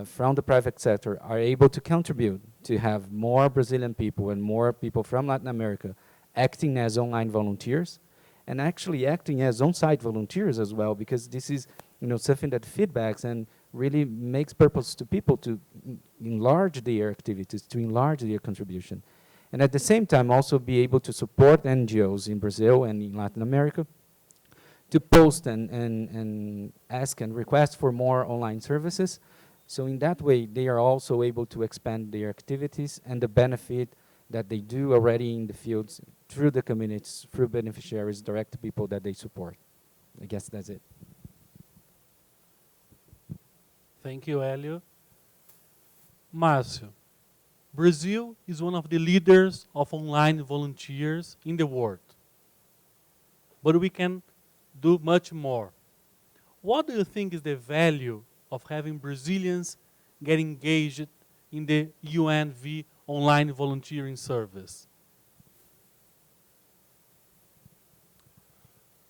from the private sector, are able to contribute to have more Brazilian people and more people from Latin America acting as online volunteers, and actually acting as on-site volunteers as well, because this is, you know, something that feedbacks and really makes purpose to people to enlarge their activities, to enlarge their contribution. And at the same time also be able to support NGOs in Brazil and in Latin America to post and ask and request for more online services. So in that way, they are also able to expand their activities and the benefit that they do already in the fields through the communities, through beneficiaries, direct people that they support. I guess that's it. Thank you, Hélio. Márcio, Brazil is one of the leaders of online volunteers in the world. But we can do much more. what do you think is the value of having Brazilians get engaged in the UNV Online Volunteering Service?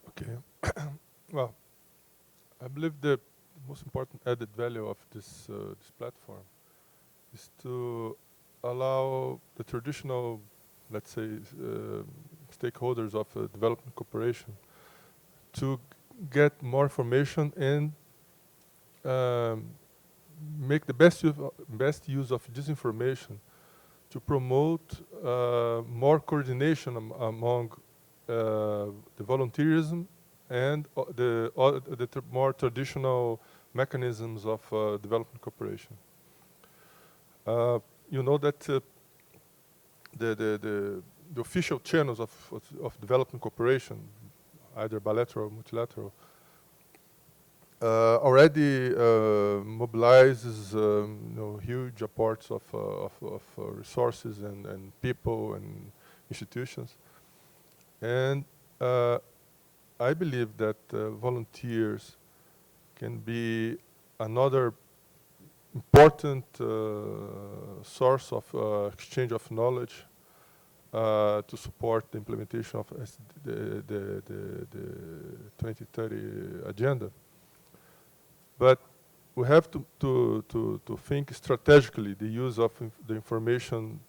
Okay. Well, I believe the most important added value of this platform is to allow the traditional, let's say, stakeholders of development cooperation to get more information and make the best use of this information to promote more coordination among the volunteerism and the more traditional mechanisms of development cooperation. You know that the official channels of development cooperation, either bilateral or multilateral, already mobilizes huge aports of resources and people and institutions. And I believe that volunteers can be another important source of exchange of knowledge to support the implementation of the 2030 agenda. But we have to think strategically the use of the information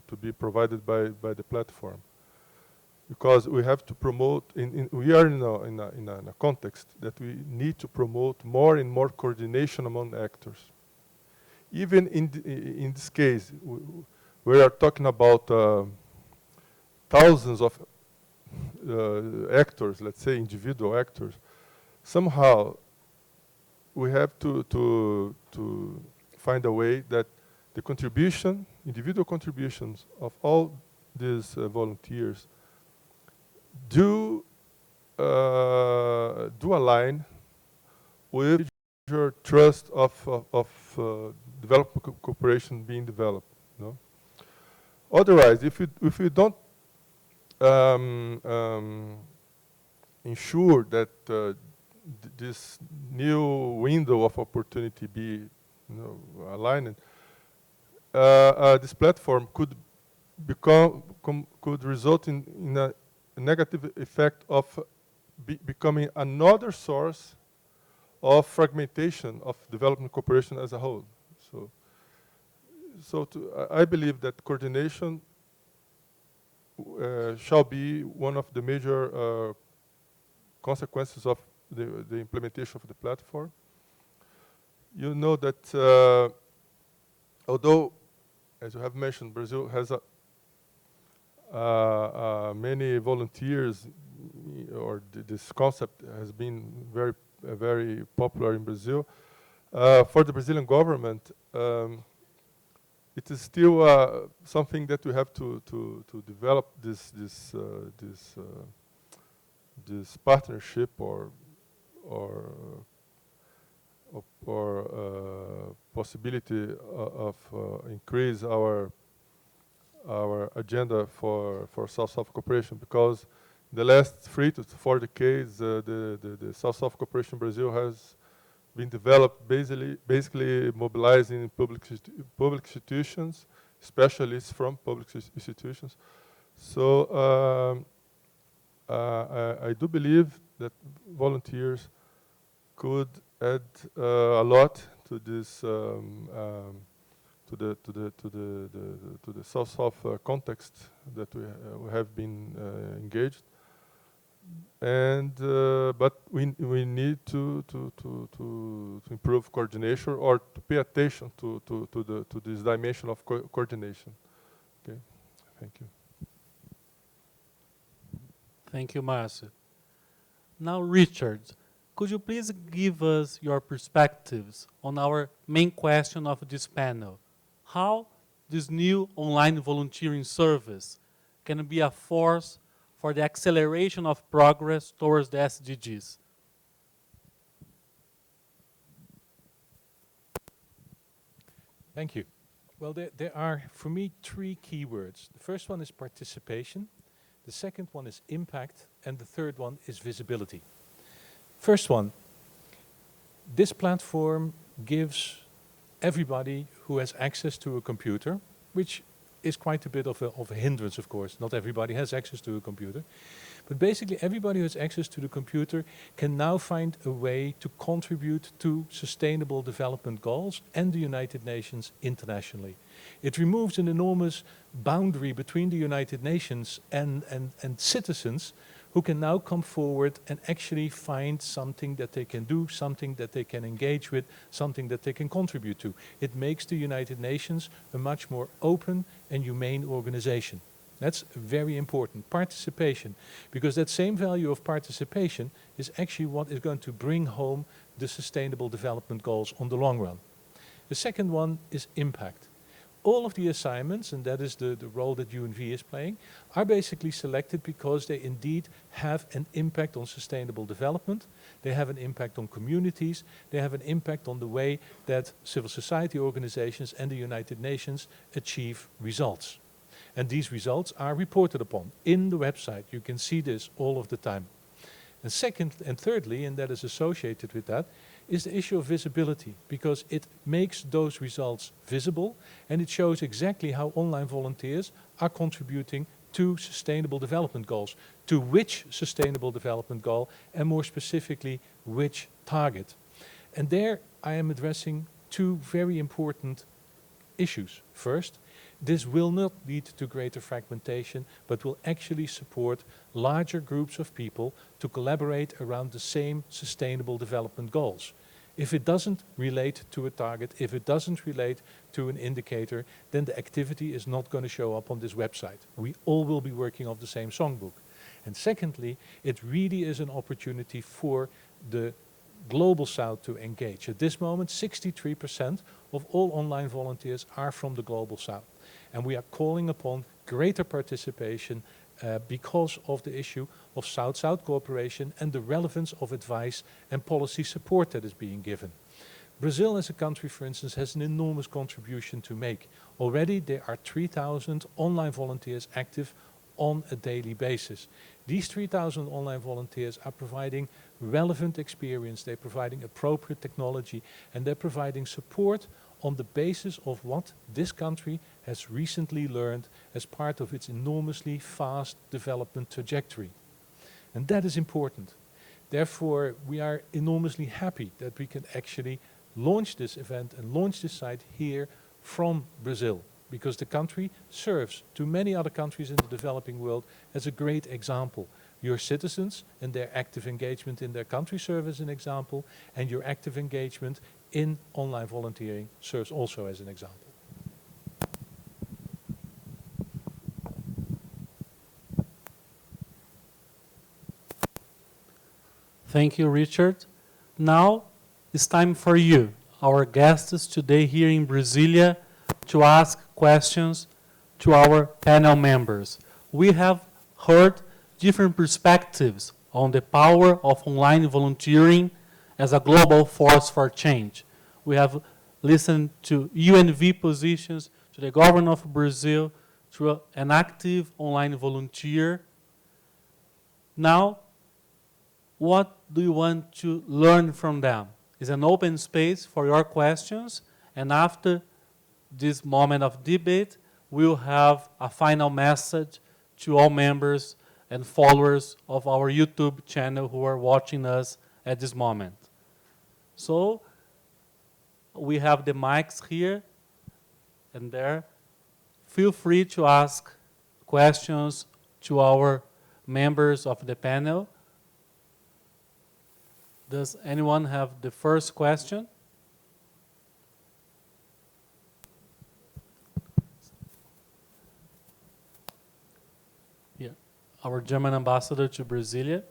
to be provided by the platform, because we have to promote. We are in a context that we need to promote more and more coordination among actors. Even in this case, we are talking about thousands of actors, let's say individual actors. Somehow, we have to find a way that the individual contributions of all these volunteers do align with your trust of development cooperation being developed. No? Otherwise, if you don't ensure that this new window of opportunity be aligned, this platform could result in a negative effect of becoming another source of fragmentation of development cooperation as a whole. So I believe that coordination shall be one of the major consequences of the implementation of the platform. You know that although, as you have mentioned, Brazil has many volunteers, or this concept has been very popular in Brazil. For the Brazilian government, it is still something that we have to develop this partnership or possibility of increase our agenda for South-South cooperation, because in the last 3 to 4 decades, the South-South cooperation in Brazil has been developed basically mobilizing public institutions, specialists from public institutions. So I do believe that volunteers could add a lot to this to the South-South context that we have been engaged. And but we need to improve coordination, or to pay attention to this dimension of coordination. Okay, thank you. Thank you, Marcio. Now, Richard, could you please give us your perspectives on our main question of this panel? How this new online volunteering service can be a force for the acceleration of progress towards the SDGs? Thank you. Well, there are, for me, 3 keywords. The first one is participation, the second one is impact, and the third one is visibility. First one, This platform gives everybody who has access to a computer, which is quite a bit of a hindrance, of course. Not everybody has access to a computer. But basically, everybody who has access to the computer can now find a way to contribute to sustainable development goals and the United Nations internationally. It removes an enormous boundary between the United Nations and citizens who can now come forward and actually find something that they can do, something that they can engage with, something that they can contribute to. It makes the United Nations a much more open and humane organization. That's very important. Participation, because that same value of participation is actually what is going to bring home the Sustainable Development Goals on the long run. The second one is impact. All of the assignments, and that is the role that UNV is playing, are basically selected because they indeed have an impact on sustainable development, they have an impact on communities, they have an impact on the way that civil society organizations and the United Nations achieve results. And these results are reported upon in the website. You can see this all of the time. And second and thirdly, and that is associated with that, is the issue of visibility, because it makes those results visible and it shows exactly how online volunteers are contributing to sustainable development goals, to which sustainable development goal, and more specifically, which target. And there I am addressing two very important issues. First, this will not lead to greater fragmentation, but will actually support larger groups of people to collaborate around the same sustainable development goals. If it doesn't relate to a target, if it doesn't relate to an indicator, then the activity is not going to show up on this website. We all will be working off the same songbook. And secondly, it really is an opportunity for the Global South to engage. At this moment, 63% of all online volunteers are from the Global South. And we are calling upon greater participation because of the issue of South-South cooperation and the relevance of advice and policy support that is being given. Brazil as a country, for instance, has an enormous contribution to make. Already there are 3,000 online volunteers active on a daily basis. These 3,000 online volunteers are providing relevant experience, they're providing appropriate technology, and they're providing support on the basis of what this country has recently learned as part of its enormously fast development trajectory. And that is important. Therefore, we are enormously happy that we can actually launch this event and launch this site here from Brazil, because the country serves to many other countries in the developing world as a great example. Your citizens and their active engagement in their country serve as an example, and your active engagement in online volunteering serves also as an example. Thank you, Richard. Now it's time for you, our guests today here in Brasilia, to ask questions to our panel members. We have heard different perspectives on the power of online volunteering as a global force for change. We have listened to UNV positions, to the government of Brazil, to an active online volunteer. Now, what do you want to learn from them? It's an open space for your questions, and after this moment of debate, we'll have a final message to all members and followers of our YouTube channel who are watching us at this moment. So, we have the mics here and there. Feel free to ask questions to our members of the panel. Does anyone have the first question? Here, our German ambassador to Brasilia.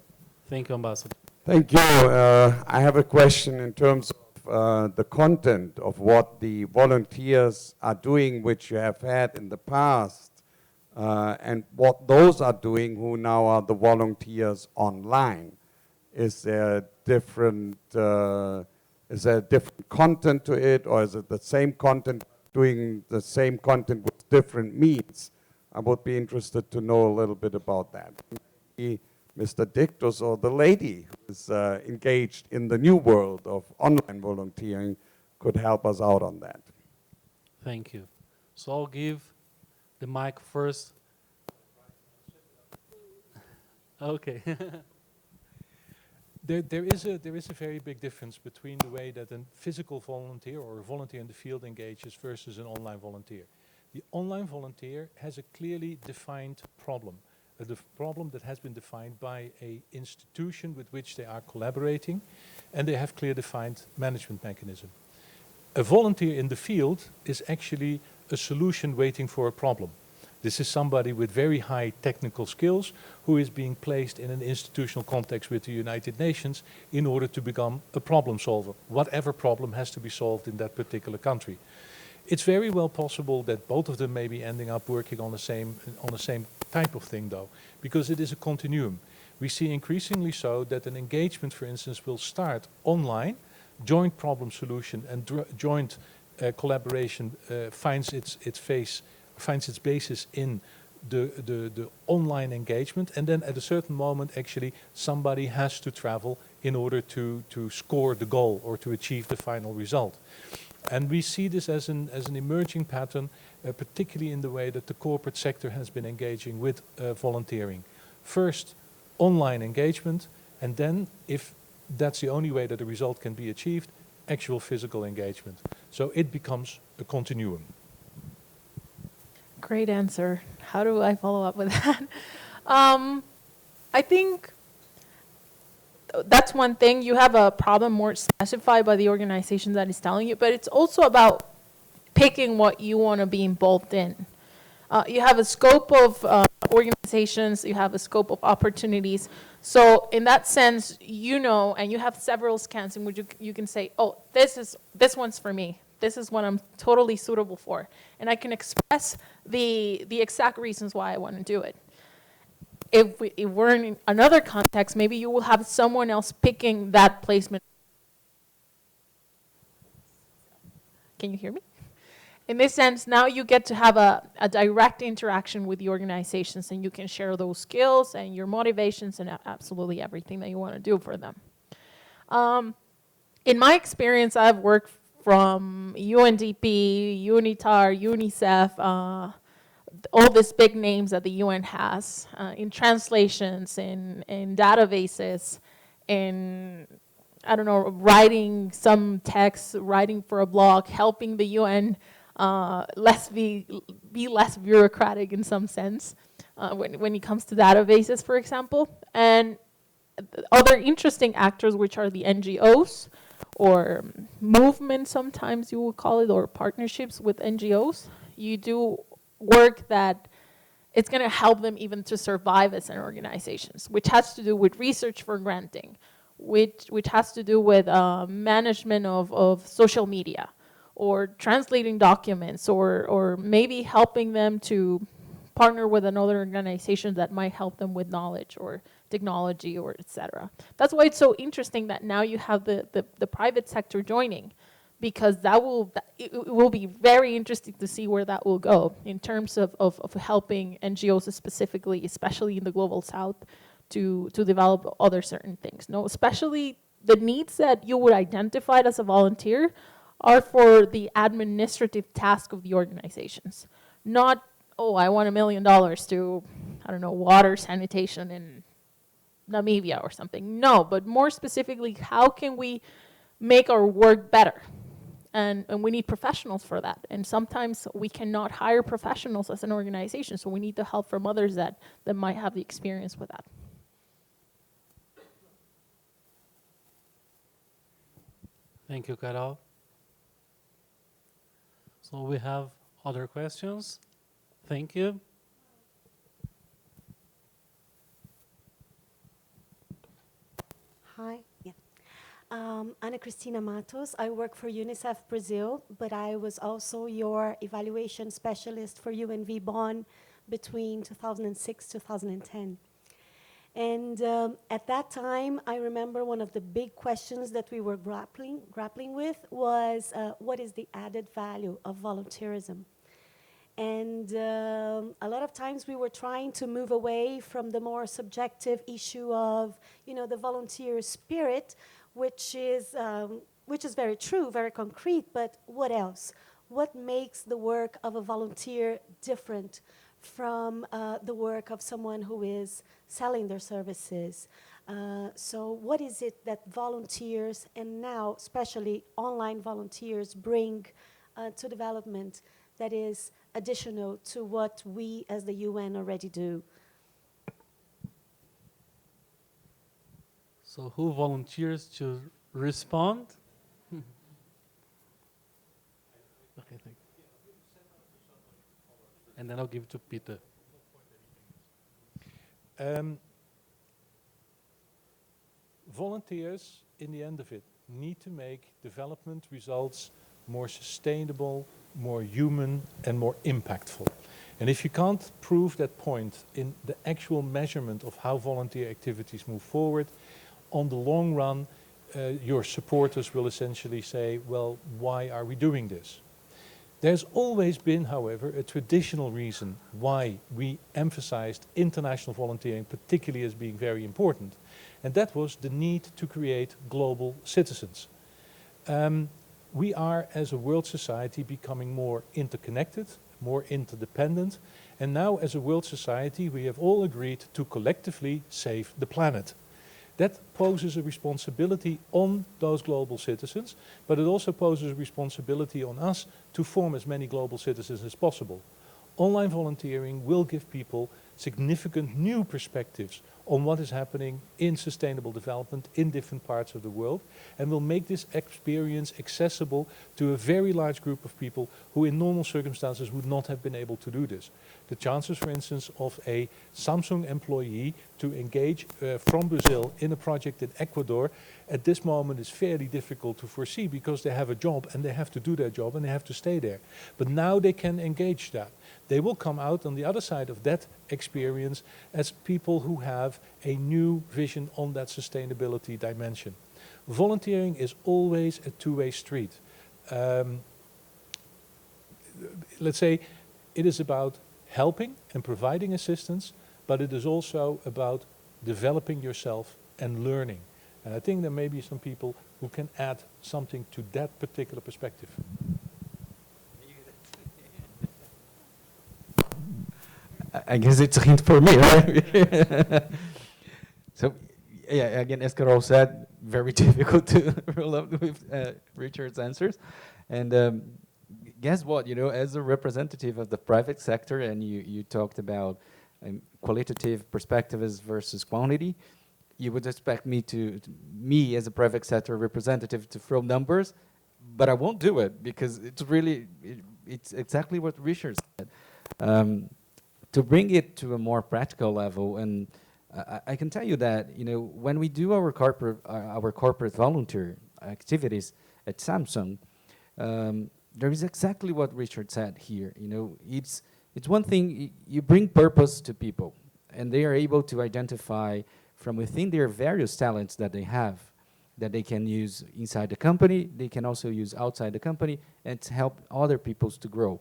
Thank you, Ambassador. Thank you. I have a question in terms of the content of what the volunteers are doing, which you have had in the past, and what those are doing who now are the volunteers online. Is there different content to it, or is it the same content doing the same content with different means? I would be interested to know a little bit about that. Maybe Mr. Dictus or the lady who is engaged in the new world of online volunteering could help us out on that. Thank you. So I'll give the mic first. Okay. There is a very big difference between the way that a physical volunteer or a volunteer in the field engages versus an online volunteer. The online volunteer has a clearly defined problem, a problem that has been defined by an institution with which they are collaborating, and they have clear defined management mechanism. A volunteer in the field is actually a solution waiting for a problem. This is somebody with very high technical skills who is being placed in an institutional context with the United Nations in order to become a problem solver. Whatever problem has to be solved in that particular country. It's very well possible that both of them may be ending up working on the same type of thing though, because it is a continuum. We see increasingly so that an engagement, for instance, will start online, joint problem solution and joint collaboration finds its basis in the online engagement, and then at a certain moment actually somebody has to travel in order to score the goal or to achieve the final result. And we see this as an emerging pattern, particularly in the way that the corporate sector has been engaging with volunteering. First, online engagement, and then, if that's the only way that the result can be achieved, actual physical engagement. So it becomes a continuum. Great answer. How do I follow up with that? I think that's one thing. You have a problem more specified by the organization that is telling you, but it's also about picking what you want to be involved in. You have a scope of organizations, you have a scope of opportunities. So in that sense, you know, and you have several scans in which you can say, oh, this one's for me. This is what I'm totally suitable for. And I can express the exact reasons why I want to do it. If we're in another context, maybe you will have someone else picking that placement. Can you hear me? In this sense, now you get to have a direct interaction with the organizations, and you can share those skills and your motivations and absolutely everything that you want to do for them. In my experience, I've worked from UNDP, UNITAR, UNICEF, all these big names that the UN has, in translations, in databases, in, I don't know, writing some text, writing for a blog, helping the UN be less bureaucratic in some sense when it comes to databases, for example. And other interesting actors, which are the NGOs, or movements sometimes you will call it, or partnerships with NGOs. You do work that it's going to help them even to survive as an organization, which has to do with research for granting, which has to do with management of social media, or translating documents, or maybe helping them to partner with another organization that might help them with knowledge or technology, or etc. That's why it's so interesting that now you have the private sector joining, because it will be very interesting to see where that will go in terms of helping NGOs specifically, especially in the global south, to develop other certain things. No, especially the needs that you would identify as a volunteer are for the administrative task of the organizations, not, oh, I want $1 million to, I don't know, water sanitation in Namibia or something. No, but more specifically, how can we make our work better? And we need professionals for that. And sometimes we cannot hire professionals as an organization, so we need the help from others that might have the experience with that. Thank you, Carol. So we have other questions. Thank you. Hi. Yeah. Ana Cristina Matos. I work for UNICEF Brazil, but I was also your evaluation specialist for UNV Bonn between 2006 2010. And at that time, I remember one of the big questions that we were grappling with was, what is the added value of volunteerism? And a lot of times we were trying to move away from the more subjective issue of, you know, the volunteer spirit, which is very true, very concrete, but what else? What makes the work of a volunteer different from the work of someone who is selling their services? So what is it that volunteers, and now especially online volunteers, bring to development that is additional to what we as the UN already do? So who volunteers to respond? Okay, thank you. And then I'll give it to Peter. Volunteers, in the end of it, need to make development results more sustainable, more human, and more impactful. And if you can't prove that point in the actual measurement of how volunteer activities move forward, on the long run, your supporters will essentially say, well, why are we doing this? There's always been, however, a traditional reason why we emphasized international volunteering, particularly as being very important. And that was the need to create global citizens. We are, as a world society, becoming more interconnected, more interdependent. And now, as a world society, we have all agreed to collectively save the planet. That poses a responsibility on those global citizens, but it also poses a responsibility on us to form as many global citizens as possible. Online volunteering will give people significant new perspectives on what is happening in sustainable development in different parts of the world, and will make this experience accessible to a very large group of people who in normal circumstances would not have been able to do this. The chances, for instance, of a Samsung employee to engage from Brazil in a project in Ecuador at this moment is fairly difficult to foresee, because they have a job and they have to do their job and they have to stay there. But now they can engage that. They will come out on the other side of that experience as people who have a new vision on that sustainability dimension. Volunteering is always a two-way street. Let's say it is about helping and providing assistance, but it is also about developing yourself and learning. And I think there may be some people who can add something to that particular perspective. I guess it's a hint for me, right? So, yeah, again, as Carol said, very difficult to roll up with Richard's answers. And guess what, you know, as a representative of the private sector, and you talked about qualitative perspectives versus quantity, you would expect me me as a private sector representative to throw numbers, but I won't do it, because it's really, it's exactly what Richard said. To bring it to a more practical level, and I can tell you that, you know, when we do our corporate volunteer activities at Samsung, there is exactly what Richard said here. You know, it's one thing, you bring purpose to people, and they are able to identify from within their various talents that they have, that they can use inside the company, they can also use outside the company, and to help other people to grow.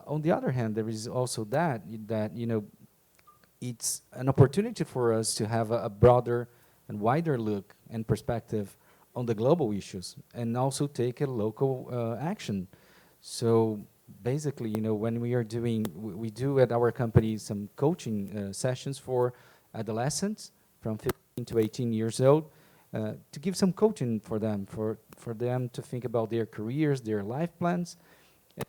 On the other hand, there is also that you know, it's an opportunity for us to have a broader and wider look and perspective on the global issues, and also take a local action. So basically, you know, when we are doing, we do at our company some coaching sessions for adolescents from 15 to 18 years old, to give some coaching for them to think about their careers, their life plans.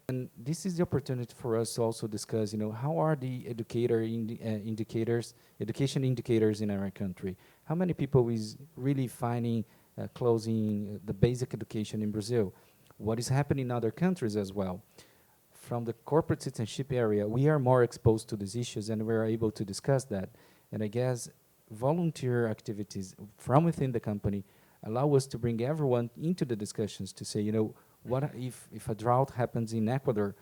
And this is the opportunity for us to also discuss, you know, how are the education indicators in our country? How many people is really finding closing the basic education in Brazil? What is happening in other countries as well? From the corporate citizenship area, we are more exposed to these issues, and we are able to discuss that. And I guess volunteer activities from within the company allow us to bring everyone into the discussions to say, you know, what if a drought happens in Ecuador,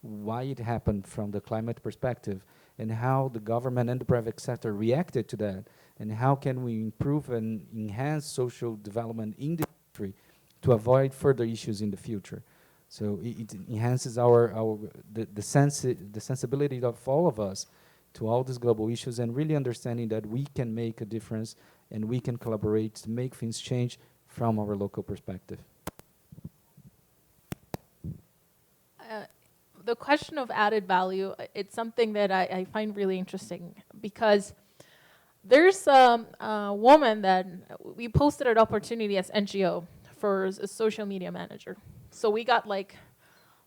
why it happened from the climate perspective, and how the government and the private sector reacted to that, and how can we improve and enhance social development in the country to avoid further issues in the future. So it enhances the sensibility of all of us to all these global issues, and really understanding that we can make a difference and we can collaborate to make things change from our local perspective. The question of added value, it's something that I find really interesting, because there's a woman that we posted an opportunity as NGO for a social media manager. So we got like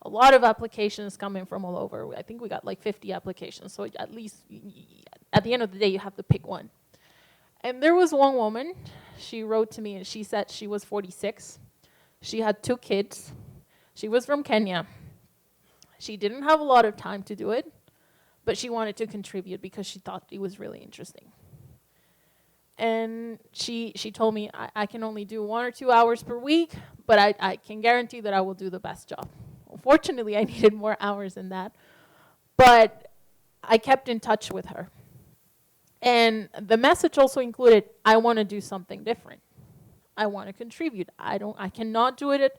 a lot of applications coming from all over. I think we got like 50 applications. So at least at the end of the day, you have to pick one. And there was one woman, she wrote to me and she said she was 46. She had 2 kids. She was from Kenya. She didn't have a lot of time to do it, but she wanted to contribute because she thought it was really interesting. And she told me, I can only do 1 or 2 hours per week, but I can guarantee that I will do the best job. Unfortunately, I needed more hours than that. But I kept in touch with her. And the message also included, I want to do something different. I want to contribute. I cannot do it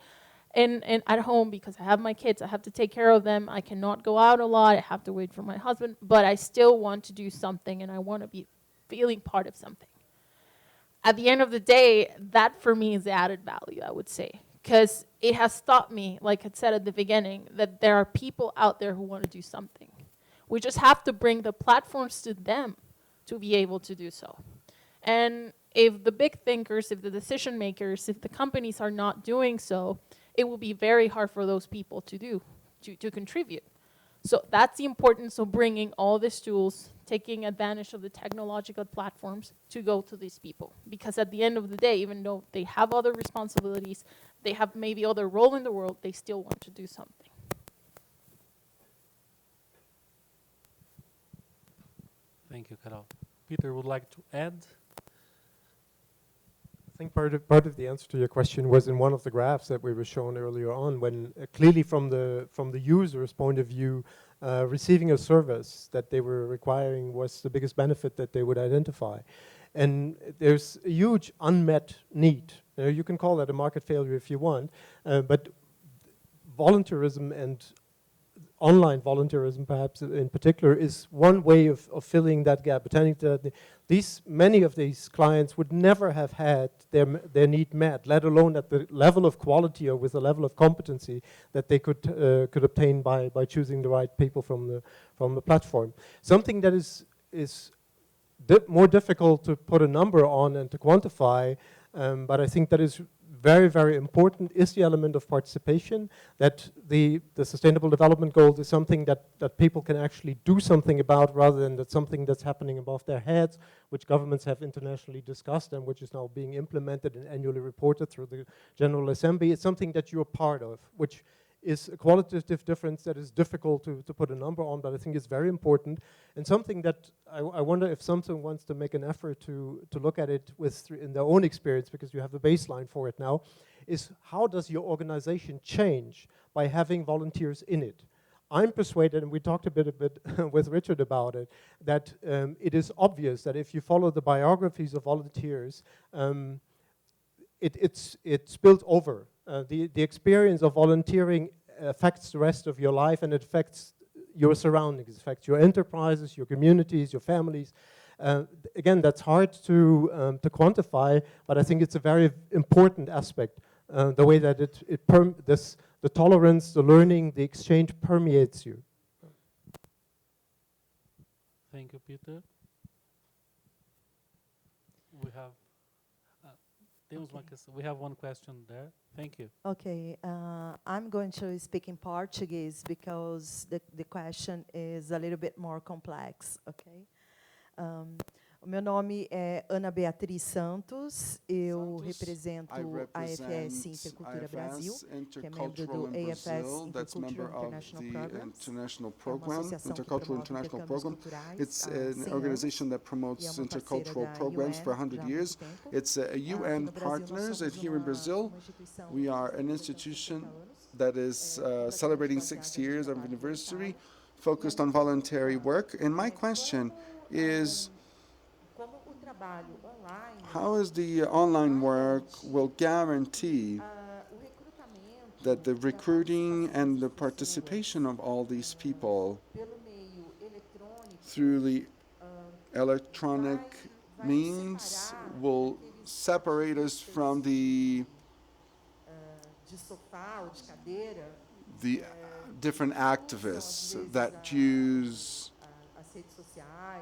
at home because I have my kids. I have to take care of them. I cannot go out a lot. I have to wait for my husband. But I still want to do something, and I want to be feeling part of something. At the end of the day, that for me is the added value, I would say. Because it has taught me, like I said at the beginning, that there are people out there who want to do something. We just have to bring the platforms to them to be able to do so. And if the big thinkers, if the decision makers, if the companies are not doing so, it will be very hard for those people to contribute. So that's the importance of bringing all these tools, taking advantage of the technological platforms to go to these people. Because at the end of the day, even though they have other responsibilities, they have maybe other role in the world, they still want to do something. Thank you, Carol. Peter would like to add? I think part of the answer to your question was in one of the graphs that we were shown earlier on, when clearly from the user's point of view, receiving a service that they were requiring was the biggest benefit that they would identify. And there's a huge unmet need. You can call that a market failure if you want, but volunteerism and online volunteerism, perhaps in particular, is one way of filling that gap. But I think that many of these clients would never have had their need met, let alone at the level of quality or with the level of competency that they could obtain by choosing the right people from the platform. Something that is more difficult to put a number on and to quantify, but I think that is very, very important, is the element of participation, that the Sustainable Development Goal is something that people can actually do something about, rather than that something that's happening above their heads, which governments have internationally discussed and which is now being implemented and annually reported through the General Assembly. It's something that you're part of, which is a qualitative difference that is difficult to put a number on, but I think it's very important, and something that I wonder if someone wants to make an effort to look at it in their own experience, because you have a baseline for it now, is how does your organization change by having volunteers in it? I'm persuaded, and we talked a bit with Richard about it, that it is obvious that if you follow the biographies of volunteers, it's spilled over. The experience of volunteering affects the rest of your life, and it affects your surroundings, it affects your enterprises, your communities, your families. Again, that's hard to quantify, but I think it's a very important aspect, the way that the tolerance, the learning, the exchange permeates you. Thank you, Peter. We have one question there. Thank you. Okay, I'm going to speak in Portuguese because the question is a little bit more complex, okay? O meu nome é Ana Beatriz Santos, eu represento a AFS Intercultura Brasil, que é membro do AFS Intercultural International Programs, Intercultural International Program. It's an organization that promotes intercultural programs for 100 years. It's UN partners here in Brazil. We are an institution that is celebrating 60 years of anniversary, focused on voluntary work. And my question is, how is the online work will guarantee that the recruiting and the participation of all these people through the electronic means will separate us from the different activists that use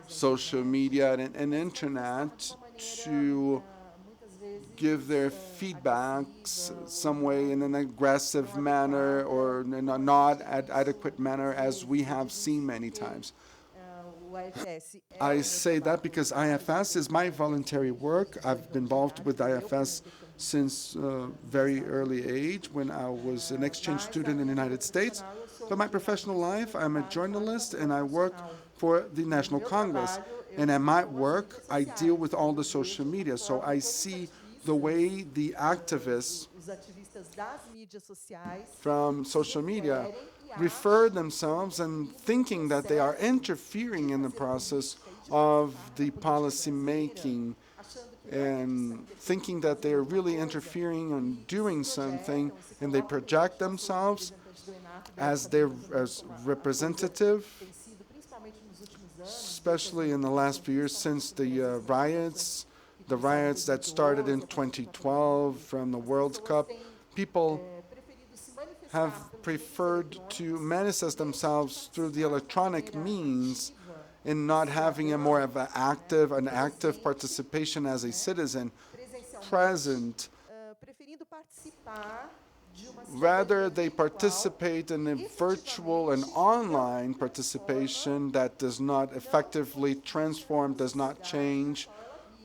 social media and internet to give their feedbacks some way in an aggressive manner or in a not adequate manner, as we have seen many times. I say that because IFS is my voluntary work. I've been involved with IFS since very early age when I was an exchange student in the United States. But my professional life, I'm a journalist and I work for the National Congress. And at my work, I deal with all the social media. So I see the way the activists from social media refer themselves and thinking that they are interfering in the process of the policy making and thinking that they are really interfering and doing something, and they project themselves as representative, especially in the last few years since the riots that started in 2012 from the World Cup. People have preferred to manifest themselves through the electronic means and not having a more of an active participation as a citizen present. Rather, they participate in a virtual and online participation that does not effectively transform, does not change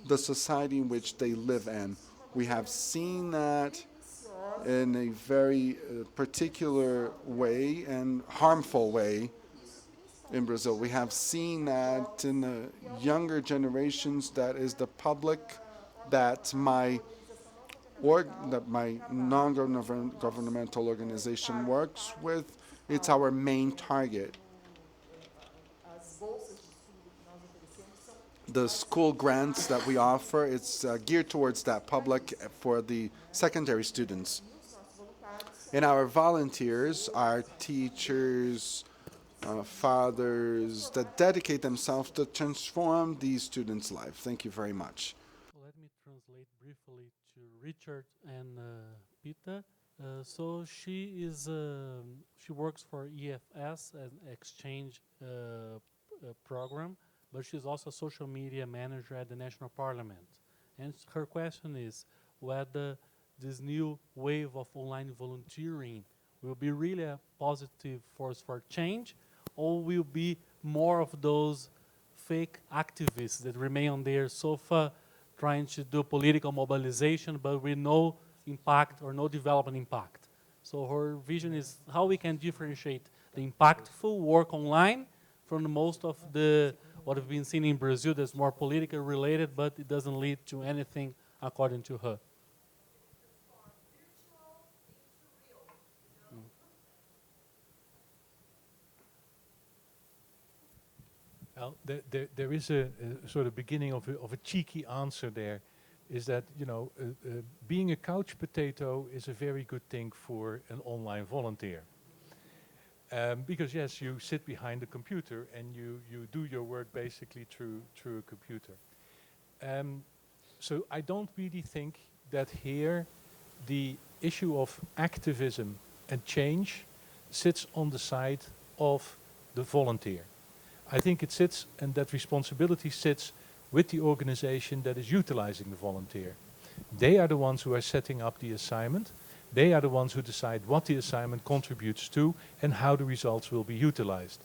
the society in which they live in. We have seen that in a very particular way and harmful way in Brazil. We have seen that in the younger generations, that is the public that my non-governmental organization works with. It's our main target. The school grants that we offer, it's geared towards that public for the secondary students. And our volunteers are teachers, fathers that dedicate themselves to transform these students' lives. Thank you very much. Let me translate briefly to Richard and Peter. So she works for EFS, an exchange program, but she's also a social media manager at the National Parliament. And her question is whether this new wave of online volunteering will be really a positive force for change, or will be more of those fake activists that remain on their sofa trying to do political mobilization, but with no impact or no development impact. So her vision is how we can differentiate the impactful work online from most of what we've been seeing in Brazil that's more politically related, but it doesn't lead to anything according to her. Well, there is a sort of beginning of a cheeky answer there, is that, you know, being a couch potato is a very good thing for an online volunteer. Because yes, you sit behind the computer and you do your work basically through a computer. So I don't really think that here the issue of activism and change sits on the side of the volunteer. I think it sits, and that responsibility sits with the organization that is utilizing the volunteer. They are the ones who are setting up the assignment. They are the ones who decide what the assignment contributes to and how the results will be utilized.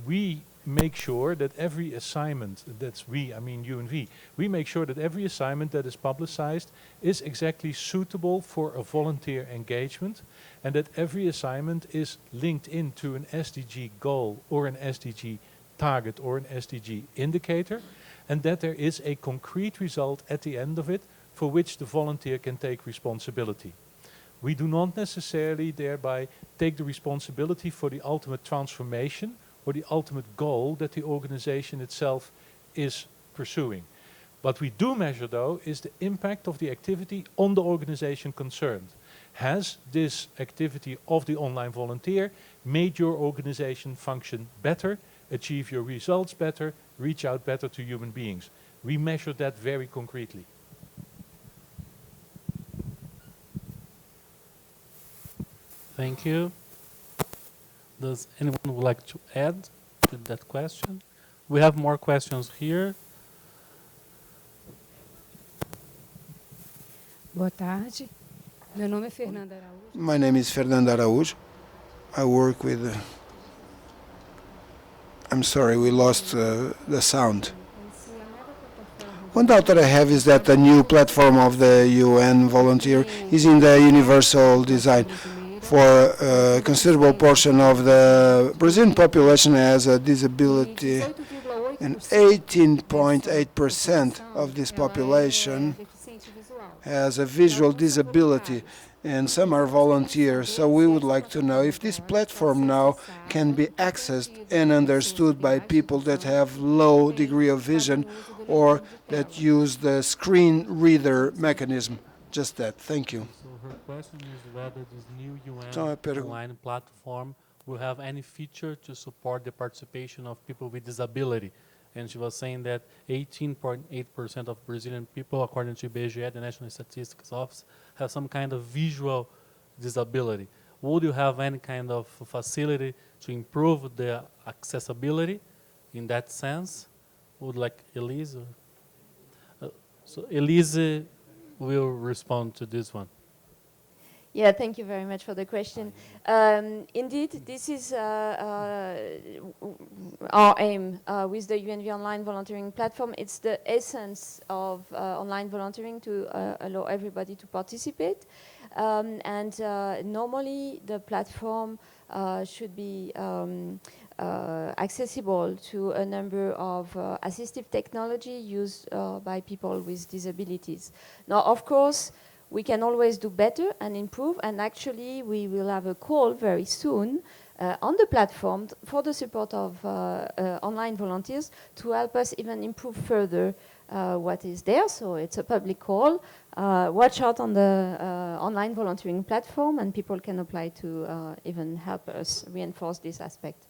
We make sure that every assignment, I mean UNV, we make sure that every assignment that is publicized is exactly suitable for a volunteer engagement, and that every assignment is linked into an SDG goal or an SDG target or an SDG indicator, and that there is a concrete result at the end of it for which the volunteer can take responsibility. We do not necessarily thereby take the responsibility for the ultimate transformation or the ultimate goal that the organization itself is pursuing. What we do measure, though, is the impact of the activity on the organization concerned. Has this activity of the online volunteer made your organization function better, achieve your results better, reach out better to human beings? We measure that very concretely. Thank you. Does anyone would like to add to that question? We have more questions here. Boa tarde. Meu nome é Fernanda Araújo. My name is Fernanda Araújo. I work with... I'm sorry, we lost the sound. One doubt that I have is that the new platform of the UN Volunteer is in the universal design. For a considerable portion of the Brazilian population has a disability, and 18.8% of this population has a visual disability, and some are volunteers. So we would like to know if this platform now can be accessed and understood by people that have low degree of vision or that use the screen reader mechanism. Just that. Thank you. So her question is whether this new UN online platform will have any feature to support the participation of people with disability. And she was saying that 18.8% of Brazilian people, according to IBGE, the National Statistics Office, have some kind of visual disability. Would you have any kind of facility to improve the accessibility in that sense? Would like Elise? So Elise will respond to this one. Yeah, thank you very much for the question. Indeed, this is our aim with the UNV Online Volunteering platform. It's the essence of online volunteering to allow everybody to participate. Normally, the platform should be accessible to a number of assistive technology used by people with disabilities. Now, of course, we can always do better and improve, and actually we will have a call very soon on the platform for the support of online volunteers to help us even improve further what is there. So it's a public call. Watch out on the online volunteering platform, and people can apply to even help us reinforce this aspect.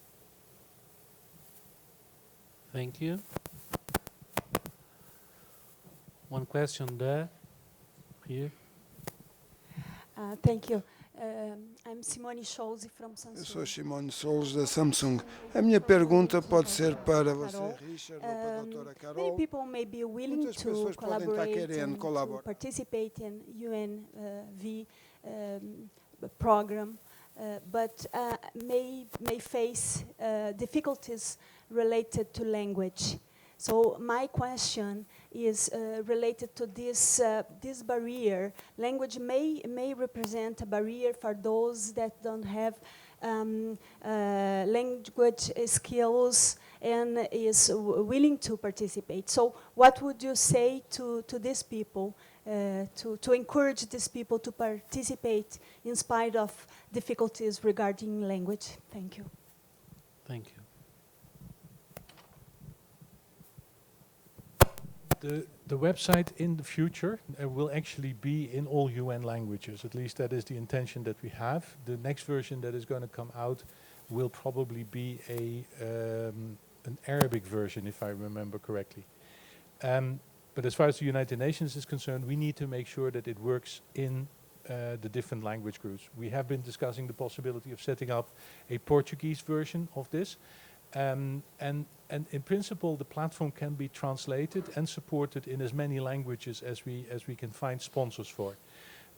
Thank you. One question there, here. Thank you. I'm Simone Scholzi from Samsung. Eu sou Simone Souls da Samsung. A minha pergunta pode ser para você, Richard, ou para a doutora Carol. Many people may be willing to collaborate and to participate in UNV program, but may face difficulties related to language. So my question is related to this barrier. Language may represent a barrier for those that don't have language skills and is willing to participate. So what would you say to these people, to encourage these people to participate in spite of difficulties regarding language? Thank you. Thank you. The website in the future will actually be in all UN languages. At least that is the intention that we have. The next version that is going to come out will probably be an Arabic version, if I remember correctly. But as far as the United Nations is concerned, we need to make sure that it works in the different language groups. We have been discussing the possibility of setting up a Portuguese version of this. And in principle, the platform can be translated and supported in as many languages as we can find sponsors for.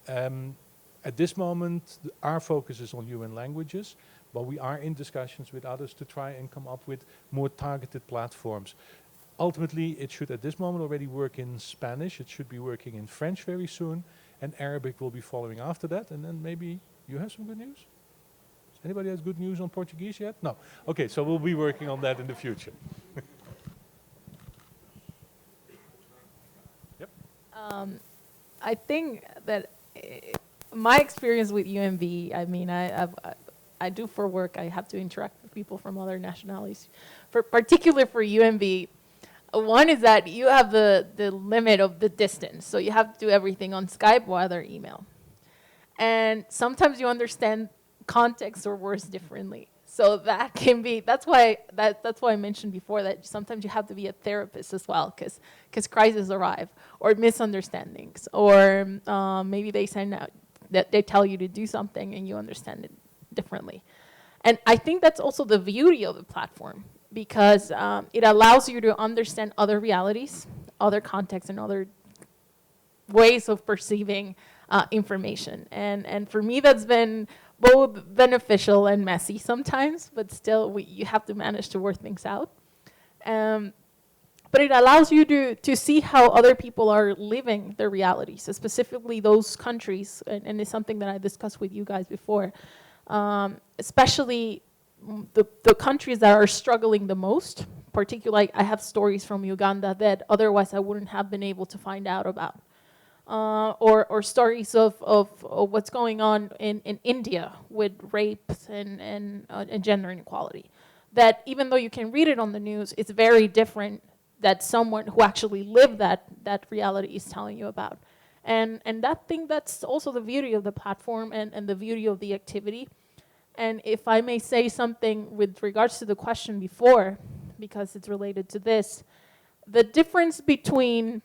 At this moment, our focus is on UN languages, but we are in discussions with others to try and come up with more targeted platforms. Ultimately, it should at this moment already work in Spanish. It should be working in French very soon, and Arabic will be following after that. And then maybe you have some good news? Anybody has good news on Portuguese yet? No. Okay, so we'll be working on that in the future. Yep. I think that my experience with UNV, I mean, I do for work, I have to interact with people from other nationalities. Particular for UNV, one is that you have the limit of the distance. So you have to do everything on Skype or other email. And sometimes you understand context or words differently. So that can be, that's why I mentioned before that sometimes you have to be a therapist as well, because crises arrive, or misunderstandings, or maybe they send out, that they tell you to do something and you understand it differently. And I think that's also the beauty of the platform, because it allows you to understand other realities, other contexts, and other ways of perceiving information. And for me, that's been both beneficial and messy sometimes, but still you have to manage to work things out. But it allows you to see how other people are living their realities, specifically those countries, and it's something that I discussed with you guys before, especially the countries that are struggling the most. Particularly, I have stories from Uganda that otherwise I wouldn't have been able to find out about. Or stories of what's going on in India with rape and gender inequality. That even though you can read it on the news, it's very different that someone who actually lived that reality is telling you about. And that's also the beauty of the platform and the beauty of the activity. And if I may say something with regards to the question before, because it's related to this, the difference between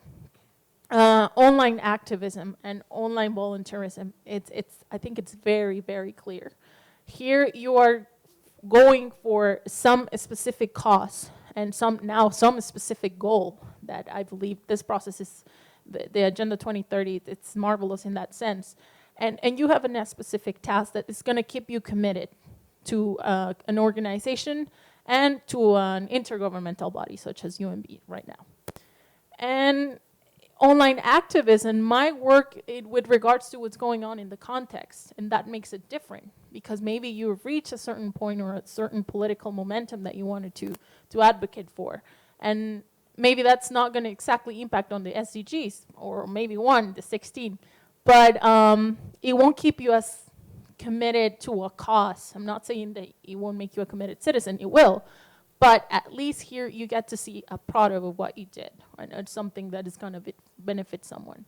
online activism and online volunteerism, I think it's very, very clear. Here you are going for some specific cause and some specific goal that I believe this process is, the Agenda 2030, it's marvelous in that sense. And you have a specific task that is going to keep you committed to an organization and to an intergovernmental body such as UNV right now. And online activism might work with regards to what's going on in the context, and that makes it different, because maybe you've reached a certain point or a certain political momentum that you wanted to advocate for. And maybe that's not going to exactly impact on the SDGs, or maybe the 16, but it won't keep you as committed to a cause. I'm not saying that it won't make you a committed citizen, it will. But at least here you get to see a product of what you did, and it's something that is going to benefit someone.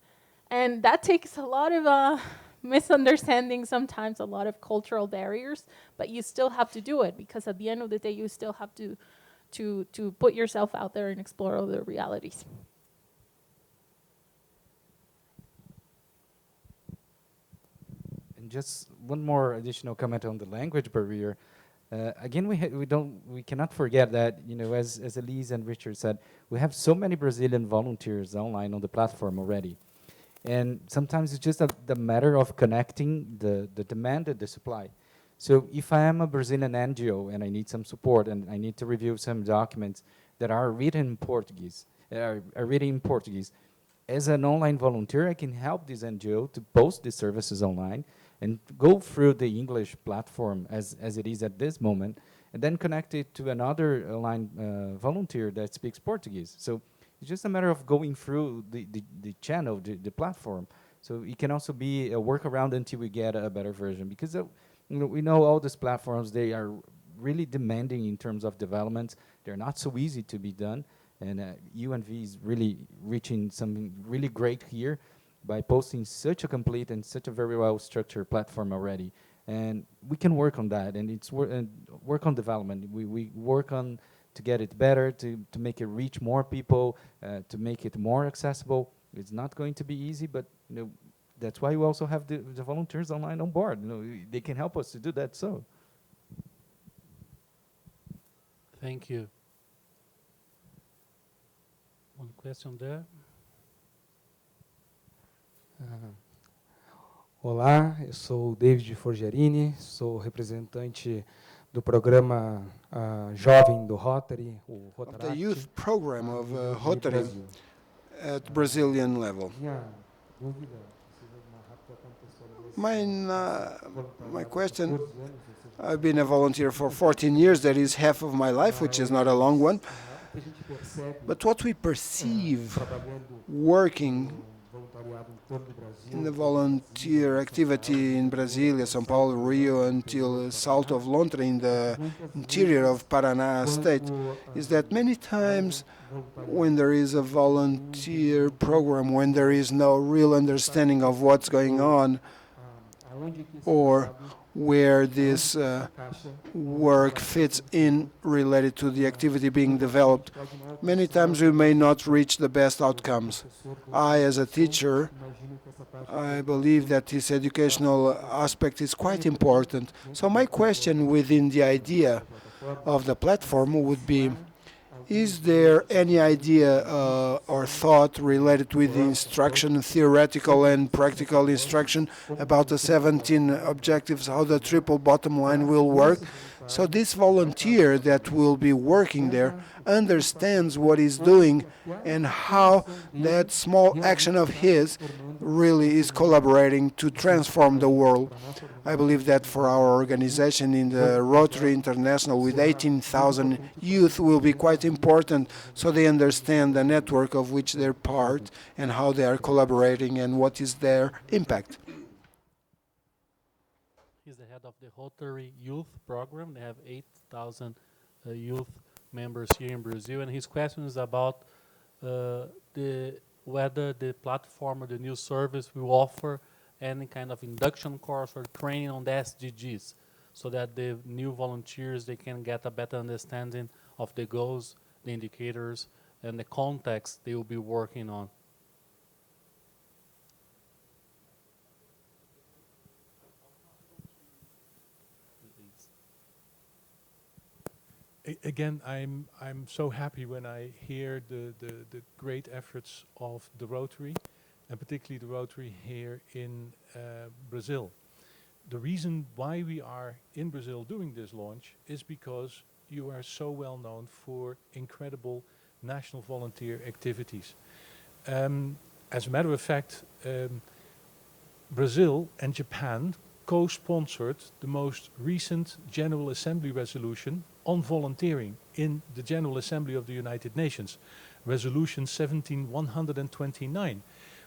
And that takes a lot of misunderstanding sometimes, a lot of cultural barriers, but you still have to do it, because at the end of the day, you still have to put yourself out there and explore other realities. And just one more additional comment on the language barrier. Again, we cannot forget that, as Elise and Richard said, we have so many Brazilian volunteers online on the platform already. And sometimes it's just the matter of connecting the demand and the supply. So if I am a Brazilian NGO and I need some support and I need to review some documents that are written in Portuguese, as an online volunteer, I can help this NGO to post these services online and go through the English platform as it is at this moment, and then connect it to another online volunteer that speaks Portuguese. So it's just a matter of going through the channel, the platform. So it can also be a workaround until we get a better version, because we know all these platforms, they are really demanding in terms of development. They're not so easy to be done, and UNV is really reaching something really great here by posting such a complete and such a very well-structured platform already. And we can work on that, and it's work on development. We work on to get it better, to make it reach more people, to make it more accessible. It's not going to be easy, but that's why we also have the volunteers online on board. They can help us to do that. So, thank you. One question there. Olá, eu sou o David Forgerini, sou representante do programa jovem do Rotary, o Of the youth program of Rotary at Brazilian level. My question, I've been a volunteer for 14 years, that is half of my life, which is not a long one. But what we perceive working in the volunteer activity in Brasilia, São Paulo, Rio, until Salto of Lontra in the interior of Paraná state, is that many times when there is a volunteer program, when there is no real understanding of what's going on, or where this work fits in related to the activity being developed. Many times we may not reach the best outcomes. I, as a teacher, I believe that this educational aspect is quite important. So my question within the idea of the platform would be, is there any idea or thought related with the instruction, theoretical and practical instruction about the 17 objectives, how the triple bottom line will work? So this volunteer that will be working there understands what he's doing and how that small action of his really is collaborating to transform the world. I believe that for our organization in the Rotary International with 18,000 youth will be quite important, so they understand the network of which they're part and how they are collaborating and what is their impact. He's the head of the Rotary Youth Program. They have 8,000 youth members here in Brazil, and his question is about whether the platform or the new service will offer any kind of induction course or training on the SDGs, so that the new volunteers, they can get a better understanding of the goals, the indicators, and the context they will be working on. Again, I'm so happy when I hear the great efforts of the Rotary, and particularly the Rotary here in Brazil. The reason why we are in Brazil doing this launch is because you are so well known for incredible national volunteer activities. As a matter of fact, Brazil and Japan co-sponsored the most recent General Assembly resolution on volunteering in the General Assembly of the United Nations, Resolution 17129,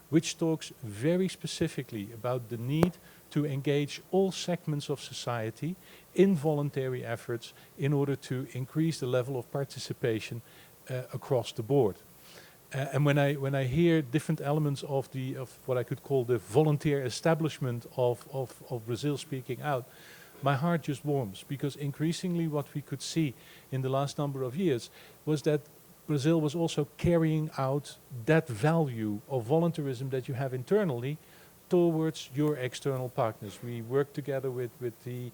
which talks very specifically about the need to engage all segments of society in voluntary efforts in order to increase the level of participation across the board. And when I hear different elements of what I could call the volunteer establishment of Brazil speaking out, my heart just warms, because increasingly what we could see in the last number of years was that Brazil was also carrying out that value of volunteerism that you have internally towards your external partners. We work together with the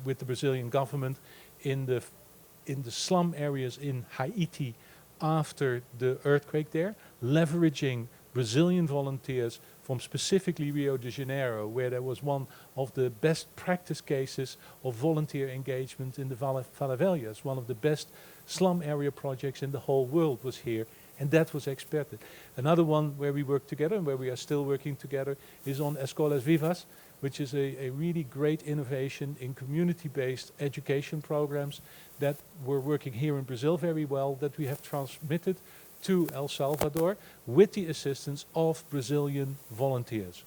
Brazilian government in the slum areas in Haiti after the earthquake there, leveraging Brazilian volunteers from specifically Rio de Janeiro, where there was one of the best practice cases of volunteer engagement in the favelas. One of the best slum area projects in the whole world was here, and that was expected. Another one where we work together and where we are still working together is on Escolas Vivas, which is a really great innovation in community-based education programs that were working here in Brazil very well, that we have transmitted to El Salvador with the assistance of Brazilian volunteers.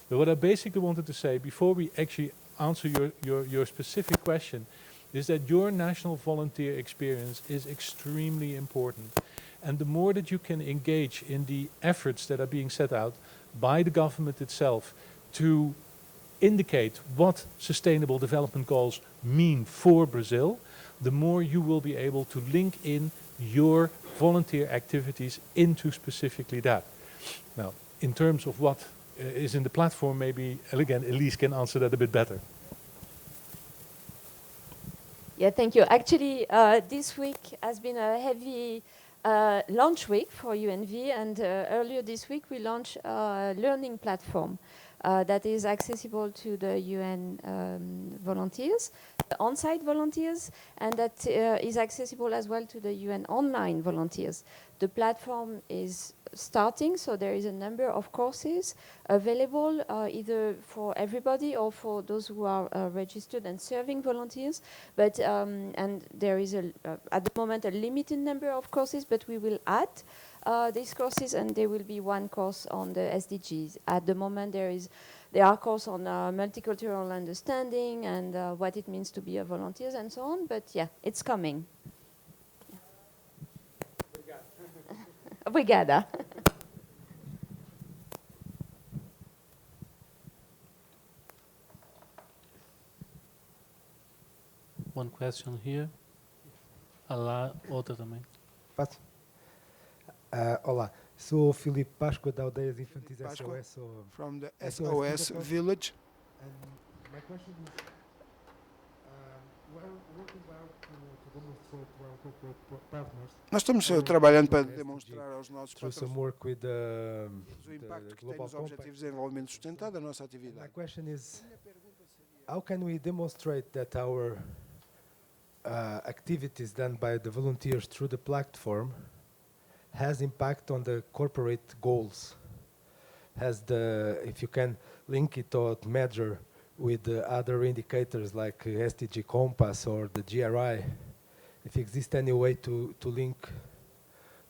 But what I basically wanted to say before we actually answer your specific question is that your national volunteer experience is extremely important. And the more that you can engage in the efforts that are being set out by the government itself to indicate what sustainable development goals mean for Brazil, the more you will be able to link in your volunteer activities into specifically that. Now, in terms of what is in the platform, maybe, again, Elise can answer that a bit better. Yeah, thank you. Actually, this week has been a heavy launch week for UNV, and earlier this week we launched a learning platform that is accessible to the UN volunteers, the on-site volunteers, and that is accessible as well to the UN online volunteers. The platform is starting, so there is a number of courses available either for everybody or for those who are registered and serving volunteers. But and there is at the moment a limited number of courses, but we will add these courses, and there will be one course on the SDGs. At the moment, there are courses on multicultural understanding and what it means to be a volunteer and so on. But yeah, it's coming. Obrigada. one question here. Outra também. Posso? Olá, sou Filipe Páscoa da Aldeias Infantis Páscoa, SOS. Or from the SOS SOS village. And my question is, we're working hard to demonstrate to our corporate partners. Nós estamos our trabalhando para impact on demonstrar aos nossos through patrões some work with o impacto the que tem Global nos Objetivos Compact. de Desenvolvimento Sustentável da nossa My atividade. question is, how can we demonstrate that our activities done by the volunteers through the platform has impact on the corporate goals? If you can link it or measure with the other indicators like SDG Compass or the GRI, if exists any way to link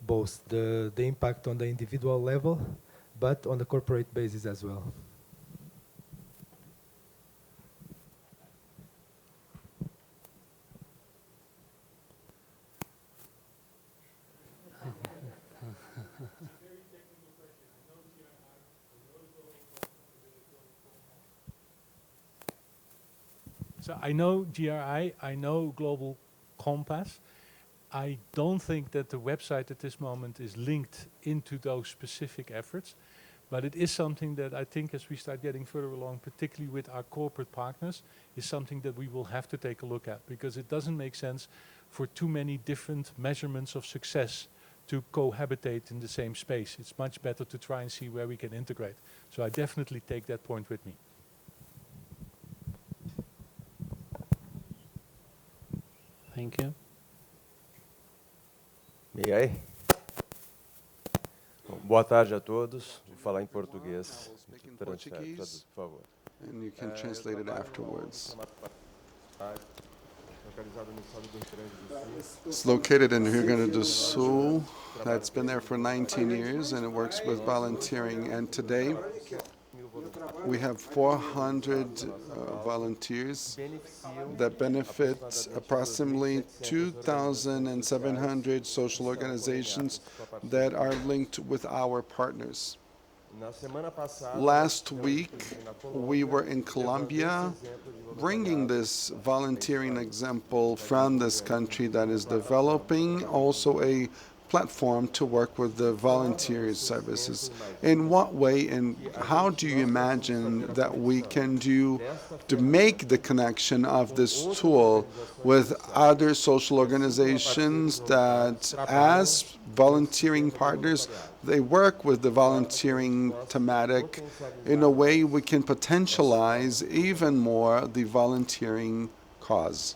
both the impact on the individual level, but on the corporate basis as well. So I know GRI, I know Global Compass. I don't think that the website at this moment is linked into those specific efforts, but it is something that I think as we start getting further along, particularly with our corporate partners, is something that we will have to take a look at, because it doesn't make sense for too many different measurements of success to cohabitate in the same space. It's much better to try and see where we can integrate. So I definitely take that point with me. Thank you. E aí? Boa tarde a todos. Vou falar em português. Traduz, por favor. And you can translate it afterwards. It's located in Rio Grande do Sul. That's been there for 19 years, and it works with volunteering. And today, we have 400 volunteers that benefit approximately 2,700 social organizations that are linked with our partners. Last week, we were in Colombia, bringing this volunteering example from this country that is developing also a platform to work with the volunteer services. In what way and how do you imagine that we can do to make the connection of this tool with other social organizations that, as volunteering partners, they work with the volunteering thematic in a way we can potentialize even more the volunteering cause?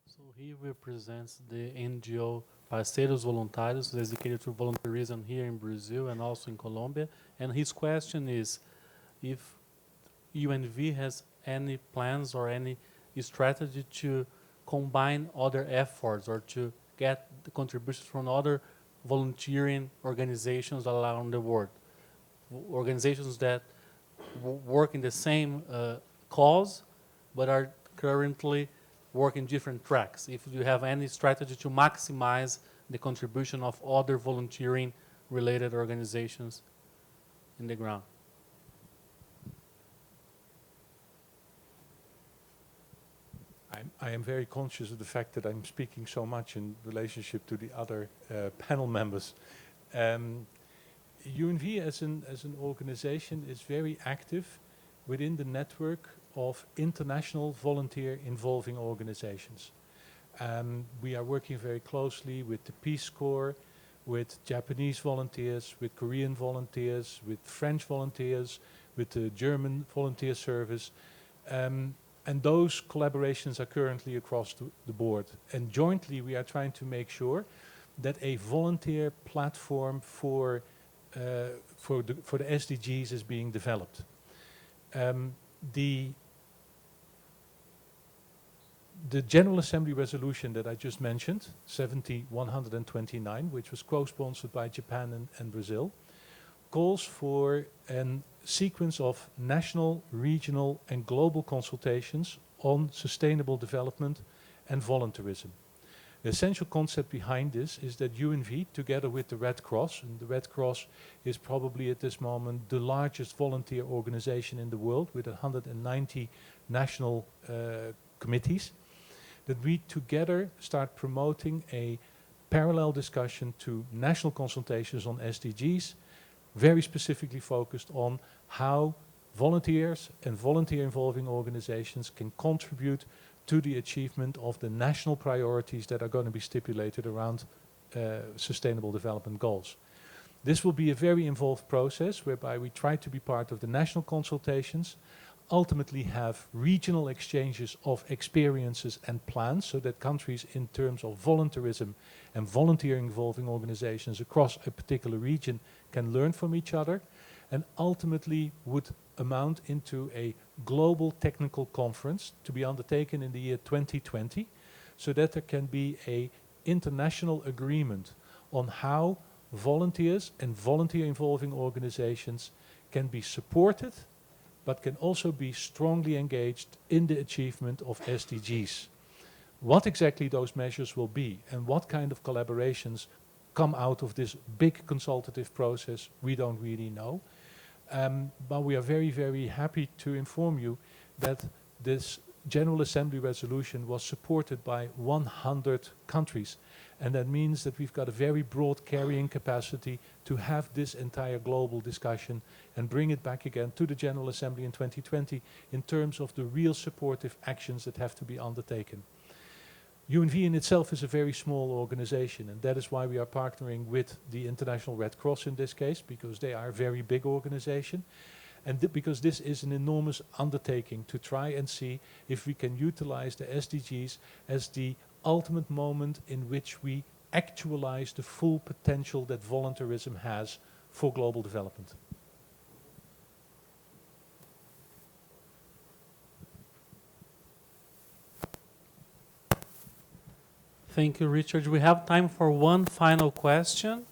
So he represents the NGO Parceiros Voluntários, dedicated to volunteerism here in Brazil and also in Colombia. And his question is if UNV has any plans or any strategy to combine other efforts or to get the contributions from other volunteering organizations around the world. Organizations that work in the same cause but are currently work in different tracks. If you have any strategy to maximize the contribution of other volunteering related organizations in the ground. I am very conscious of the fact that I'm speaking so much in relationship to the other panel members. UNV as an organization is very active within the network of international volunteer involving organizations. We are working very closely with the Peace Corps, with Japanese volunteers, with Korean volunteers, with French volunteers, with the German volunteer service. And those collaborations are currently across the board. And jointly we are trying to make sure that a volunteer platform for the SDGs is being developed. The General Assembly resolution that I just mentioned, 70-129, which was co-sponsored by Japan and Brazil, calls for a sequence of national, regional and global consultations on sustainable development and volunteerism. The essential concept behind this is that UNV, together with the Red Cross, and the Red Cross is probably at this moment the largest volunteer organization in the world with 190 national committees, that we together start promoting a parallel discussion to national consultations on SDGs, very specifically focused on how volunteers and volunteer-involving organizations can contribute to the achievement of the national priorities that are going to be stipulated around sustainable development goals. This will be a very involved process whereby we try to be part of the national consultations, ultimately have regional exchanges of experiences and plans so that countries in terms of volunteerism and volunteer-involving organizations across a particular region can learn from each other, and ultimately would amount into a global technical conference to be undertaken in the year 2020, so that there can be an international agreement on how volunteers and volunteer-involving organizations can be supported, but can also be strongly engaged in the achievement of SDGs. What exactly those measures will be and what kind of collaborations come out of this big consultative process, we don't really know. But we are very, very happy to inform you that this General Assembly resolution was supported by 100 countries. And that means that we've got a very broad carrying capacity to have this entire global discussion and bring it back again to the General Assembly in 2020 in terms of the real supportive actions that have to be undertaken. UNV in itself is a very small organization, and that is why we are partnering with the International Red Cross in this case, because they are a very big organization. And because this is an enormous undertaking to try and see if we can utilize the SDGs as the ultimate moment in which we actualize the full potential that volunteerism has for global development. Thank you, Richard. We have time for one final question.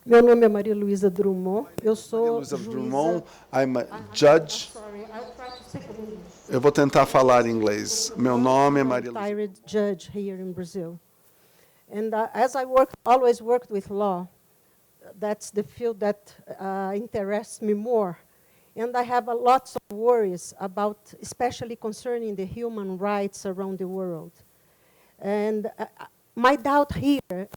Meu nome é Maria Luísa Drummond. Eu sou Luísa Drummond. I'm a judge. Eu vou tentar falar em inglês. Meu nome é Maria Luísa. Retired judge here in Brazil. And as I always worked with law, that's the field that interests me more. And I have lots of worries about, especially concerning the human rights around the world. And my doubt here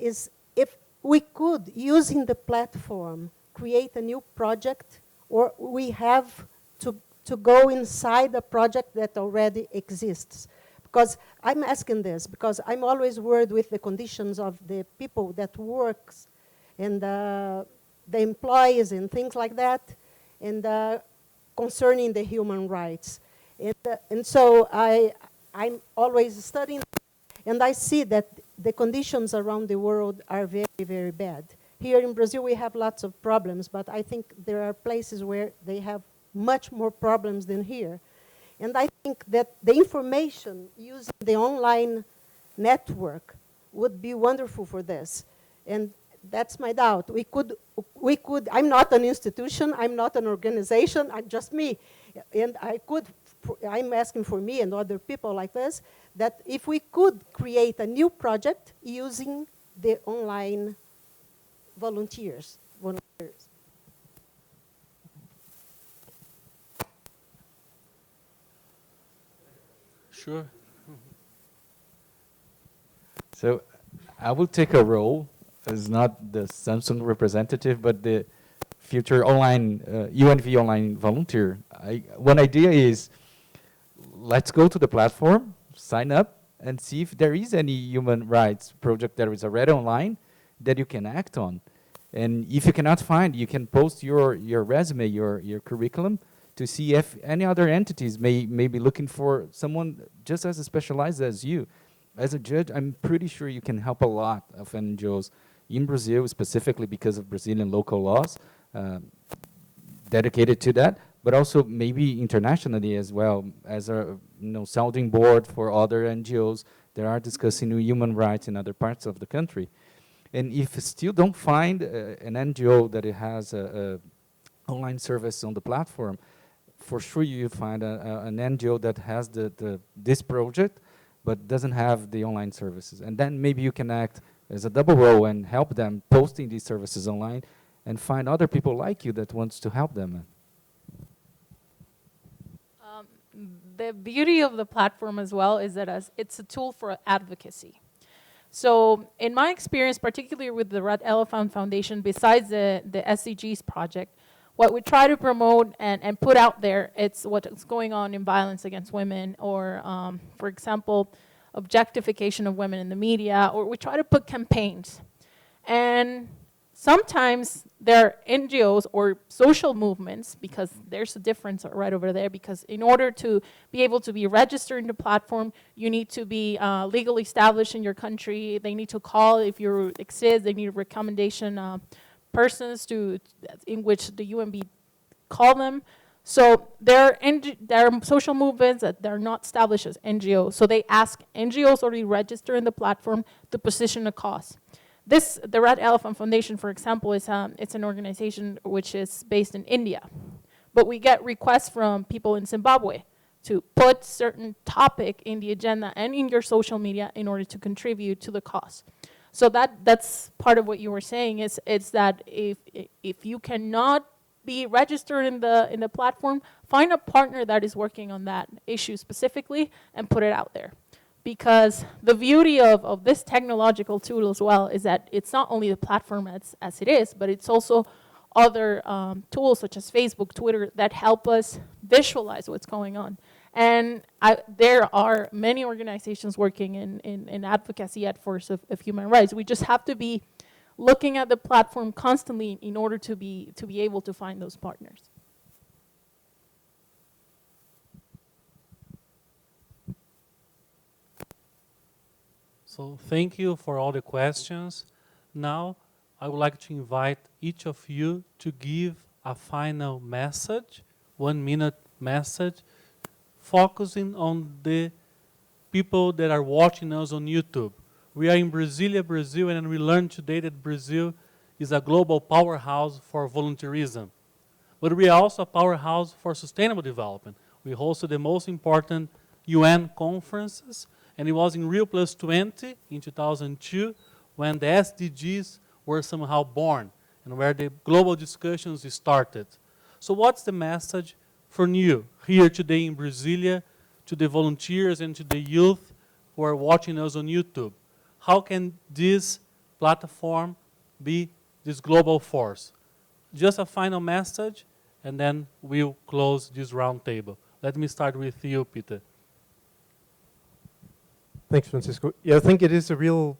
is if we could, using the platform, create a new project, or we have to go inside a project that already exists. Because I'm asking this, because I'm always worried with the conditions of the people that works, and the employees and things like that, and concerning the human rights. And so I'm always studying, and I see that the conditions around the world are very, very bad. Here in Brazil, we have lots of problems, but I think there are places where they have much more problems than here. And I think that the information using the online network would be wonderful for this. And that's my doubt. We could, I'm not an institution, I'm not an organization, I'm just me. And I'm asking for me and other people like this, that if we could create a new project using the online volunteers. Sure. So I will take a role as not the Samsung representative, but the future online UNV Online Volunteer. One idea is, let's go to the platform, sign up, and see if there is any human rights project that is already online that you can act on. And if you cannot find, you can post your resume, your curriculum, to see if any other entities may be looking for someone just as specialized as you. As a judge, I'm pretty sure you can help a lot of NGOs in Brazil, specifically because of Brazilian local laws dedicated to that, but also maybe internationally as well, as a sounding board for other NGOs that are discussing human rights in other parts of the country. And if you still don't find an NGO that it has a online service on the platform, for sure you find an NGO that has this project, but doesn't have the online services. And then maybe you can act as a double role and help them posting these services online and find other people like you that wants to help them. the beauty of the platform as well is that it's a tool for advocacy. So in my experience, particularly with the Red Elephant Foundation, besides the SDGs project, what we try to promote and put out there, it's what's going on in violence against women, or for example, objectification of women in the media, or we try to put campaigns. And sometimes there are NGOs or social movements, because there's a difference right over there, because in order to be able to be registered in the platform, you need to be legally established in your country. They need to call if you exist. They need a recommendation persons in which the UNV call them. So there are social movements that they're not established as NGOs. So they ask NGOs already registered in the platform to position a cause. The Red Elephant Foundation, for example, it's an organization which is based in India. But we get requests from people in Zimbabwe to put certain topic in the agenda and in your social media in order to contribute to the cause. So that's part of what you were saying, is that if you cannot be registered in the platform, find a partner that is working on that issue specifically and put it out there. Because the beauty of this technological tool as well is that it's not only the platform as it is, but it's also other tools such as Facebook, Twitter, that help us visualize what's going on. And there are many organizations working in advocacy efforts of human rights. We just have to be looking at the platform constantly in order to be able to find those partners. So thank you for all the questions. Now, I would like to invite each of you to give a final message, 1-minute message, focusing on the people that are watching us on YouTube. We are in Brasilia, Brazil, and we learned today that Brazil is a global powerhouse for volunteerism. But we are also a powerhouse for sustainable development. We hosted the most important UN conferences, and it was in Rio Plus 20 in 2002 when the SDGs were somehow born and where the global discussions started. So what's the message from you here today in Brasilia to the volunteers and to the youth who are watching us on YouTube? How can this platform be this global force? Just a final message, and then we'll close this round table. Let me start with you, Peter. Thanks, Francisco. Yeah, I think it is a real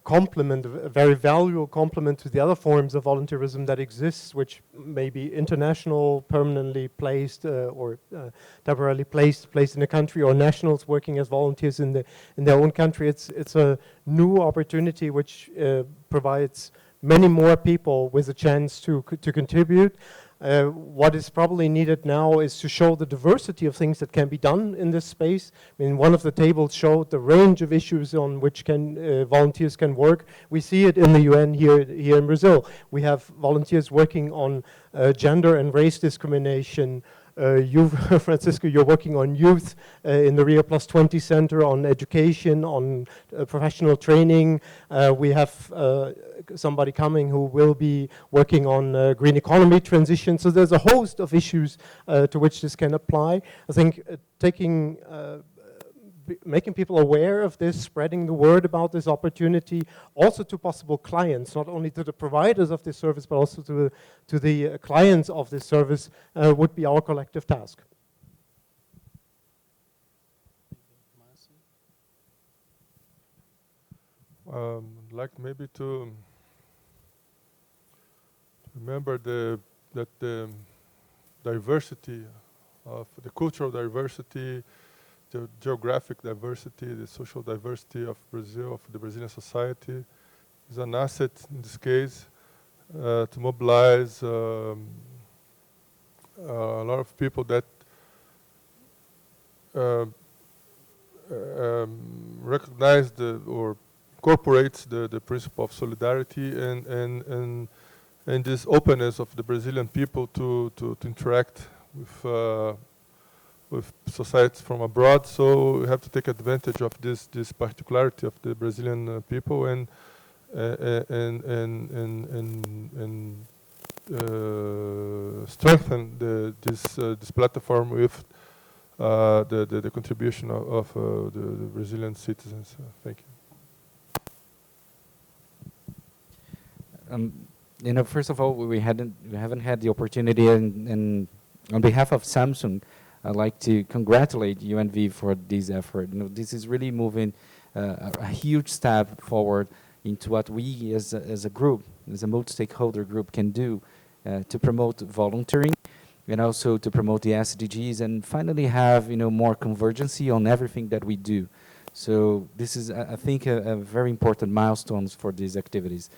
complement, a very valuable complement to the other forms of volunteerism that exists, which may be international, permanently placed, or temporarily placed in a country, or nationals working as volunteers in their own country. It's a new opportunity which provides many more people with a chance to contribute. What is probably needed now is to show the diversity of things that can be done in this space. I mean, one of the tables showed the range of issues on which volunteers can work. We see it in the UN here in Brazil. We have volunteers working on gender and race discrimination. You, Francisco, you're working on youth in the Rio Plus 20 Center, on education, on professional training. We have somebody coming who will be working on green economy transition. So there's a host of issues to which this can apply. I think making people aware of this, spreading the word about this opportunity, also to possible clients, not only to the providers of this service, but also to the clients of this service, would be our collective task. Like maybe to remember that the diversity of the cultural diversity, the geographic diversity, the social diversity of Brazil, of the Brazilian society, is an asset in this case to mobilize a lot of people that recognize or incorporates the principle of solidarity and this openness of the Brazilian people to interact with societies from abroad. So we have to take advantage of this particularity of the Brazilian people and strengthen this platform with the contribution of the Brazilian citizens. Thank you. You know, first of all, we haven't had the opportunity, and on behalf of Samsung, I'd like to congratulate UNV for this effort. You know, this is really moving a huge step forward into what we as a group, as a multi-stakeholder group, can do to promote volunteering, and also to promote the SDGs, and finally have, you know, more convergency on everything that we do. So this is, I think, a very important milestone for these activities.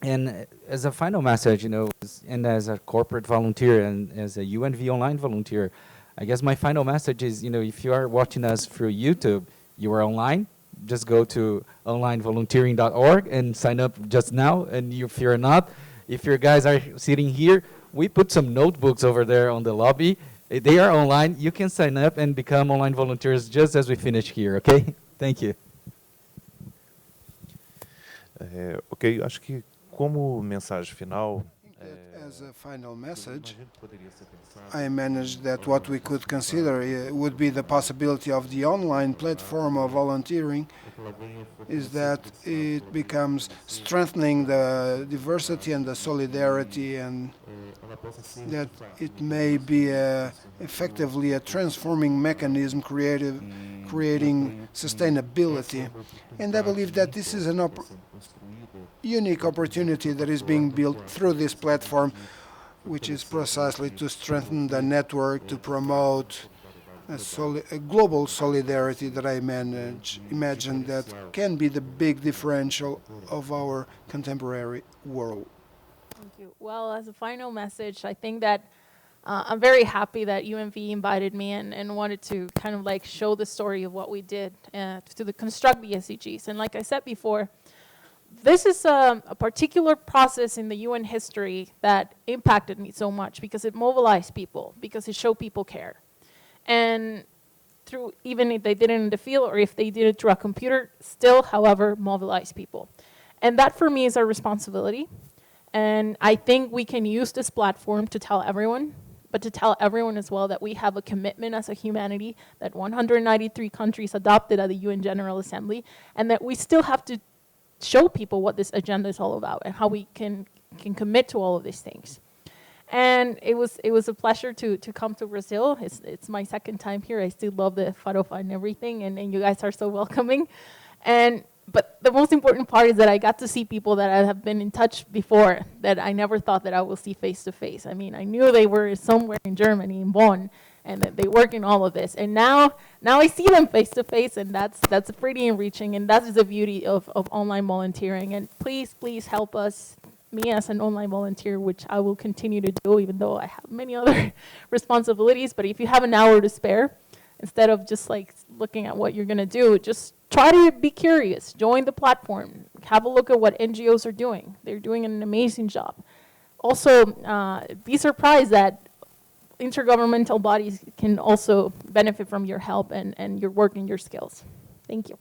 And as a final message, you know, and as a corporate volunteer and as a UNV Online volunteer, I guess my final message is, you know, if you are watching us through YouTube, you are online, just go to onlinevolunteering.org and sign up just now. And if you're not, if your guys are sitting here, we put some notebooks over there on the lobby. They are online. You can sign up and become online volunteers just as we finish here, okay? Thank you. Ok, acho que como mensagem final, as a final message, I managed that what we could consider would be the possibility of the online platform of volunteering is that it becomes strengthening the diversity and the solidarity, and that it may be effectively a transforming mechanism creating sustainability. And I believe that this is an unique opportunity that is being built through this platform, which is precisely to strengthen the network, to promote a global solidarity that I imagine that can be the big differential of our contemporary world. Thank you. Well, as a final message, I think that I'm very happy that UNV invited me and wanted to kind of like show the story of what we did to construct the SDGs. And like I said before, this is a particular process in the UN history that impacted me so much because it mobilized people, because it showed people care. And through, even if they did it in the field or if they did it through a computer, still, however, mobilize people. And that for me is our responsibility. And I think we can use this platform to tell everyone, but to tell everyone as well that we have a commitment as a humanity that 193 countries adopted at the UN General Assembly, and that we still have to show people what this agenda is all about and how we can commit to all of these things. And it was a pleasure to come to Brazil. It's my second time here. I still love the farofa and everything, and you guys are so welcoming. But the most important part is that I got to see people that I have been in touch before that I never thought that I will see face to face. I mean, I knew they were somewhere in Germany, in Bonn, and that they work in all of this. And now I see them face to face, and that's pretty enriching, and that is the beauty of online volunteering. And please help us, me as an online volunteer, which I will continue to do even though I have many other responsibilities. But if you have an hour to spare, instead of just like looking at what you're gonna do, just try to be curious, join the platform, have a look at what NGOs are doing. They're doing an amazing job. Also, be surprised that intergovernmental bodies can also benefit from your help and your work and your skills. Thank you.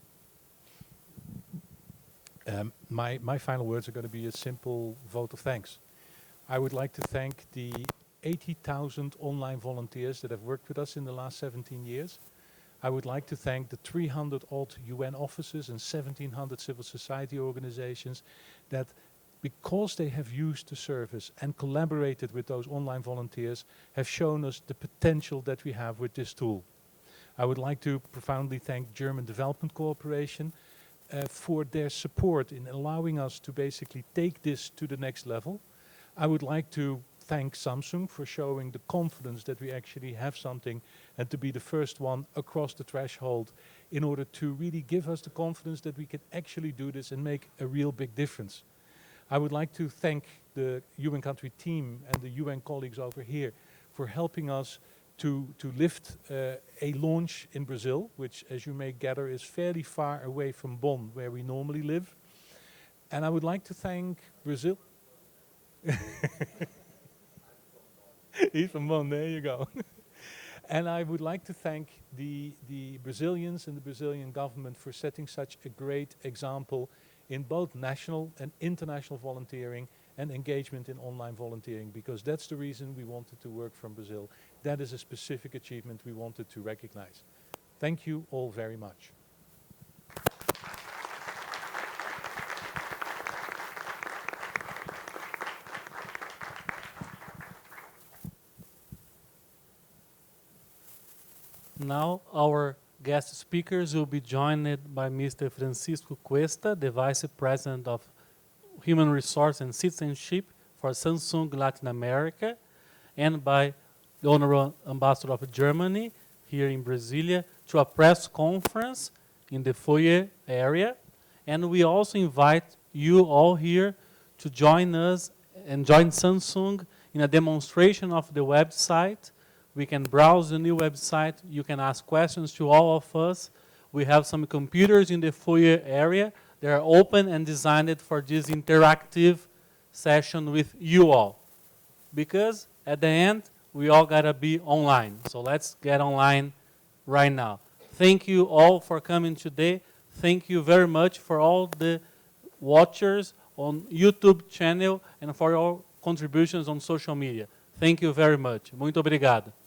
My final words are going to be a simple vote of thanks. I would like to thank the 80,000 online volunteers that have worked with us in the last 17 years. I would like to thank the 300 odd UN offices and 1,700 civil society organizations that, because they have used the service and collaborated with those online volunteers, have shown us the potential that we have with this tool. I would like to profoundly thank German Development Cooperation for their support in allowing us to basically take this to the next level. I would like to thank Samsung for showing the confidence that we actually have something and to be the first one across the threshold in order to really give us the confidence that we can actually do this and make a real big difference. I would like to thank the UN country team and the UN colleagues over here for helping us to lift a launch in Brazil, which, as you may gather, is fairly far away from Bonn, where we normally live. And I would like to thank Brazil. He's from Bonn, there you go. And I would like to thank the Brazilians and the Brazilian government for setting such a great example in both national and international volunteering and engagement in online volunteering, because that's the reason we wanted to work from Brazil. that is a specific achievement we wanted to recognize. Thank you all very much. Now our guest speakers will be joined by Mr. Francisco Cuesta, the Vice President of Human Resource and Citizenship for Samsung Latin America, and by the Honorable Ambassador of Germany here in Brasilia to a press conference in the foyer area. And we also invite you all here to join us and join Samsung in a demonstration of the website. We can browse the new website. You can ask questions to all of us. We have some computers in the foyer area. They are open and designed for this interactive session with you all. Because at the end, we all gotta be online. So let's get online right now. Thank you all for coming today. Thank you very much for all the watchers on YouTube channel and for your contributions on social media. Thank you very much. Muito obrigado.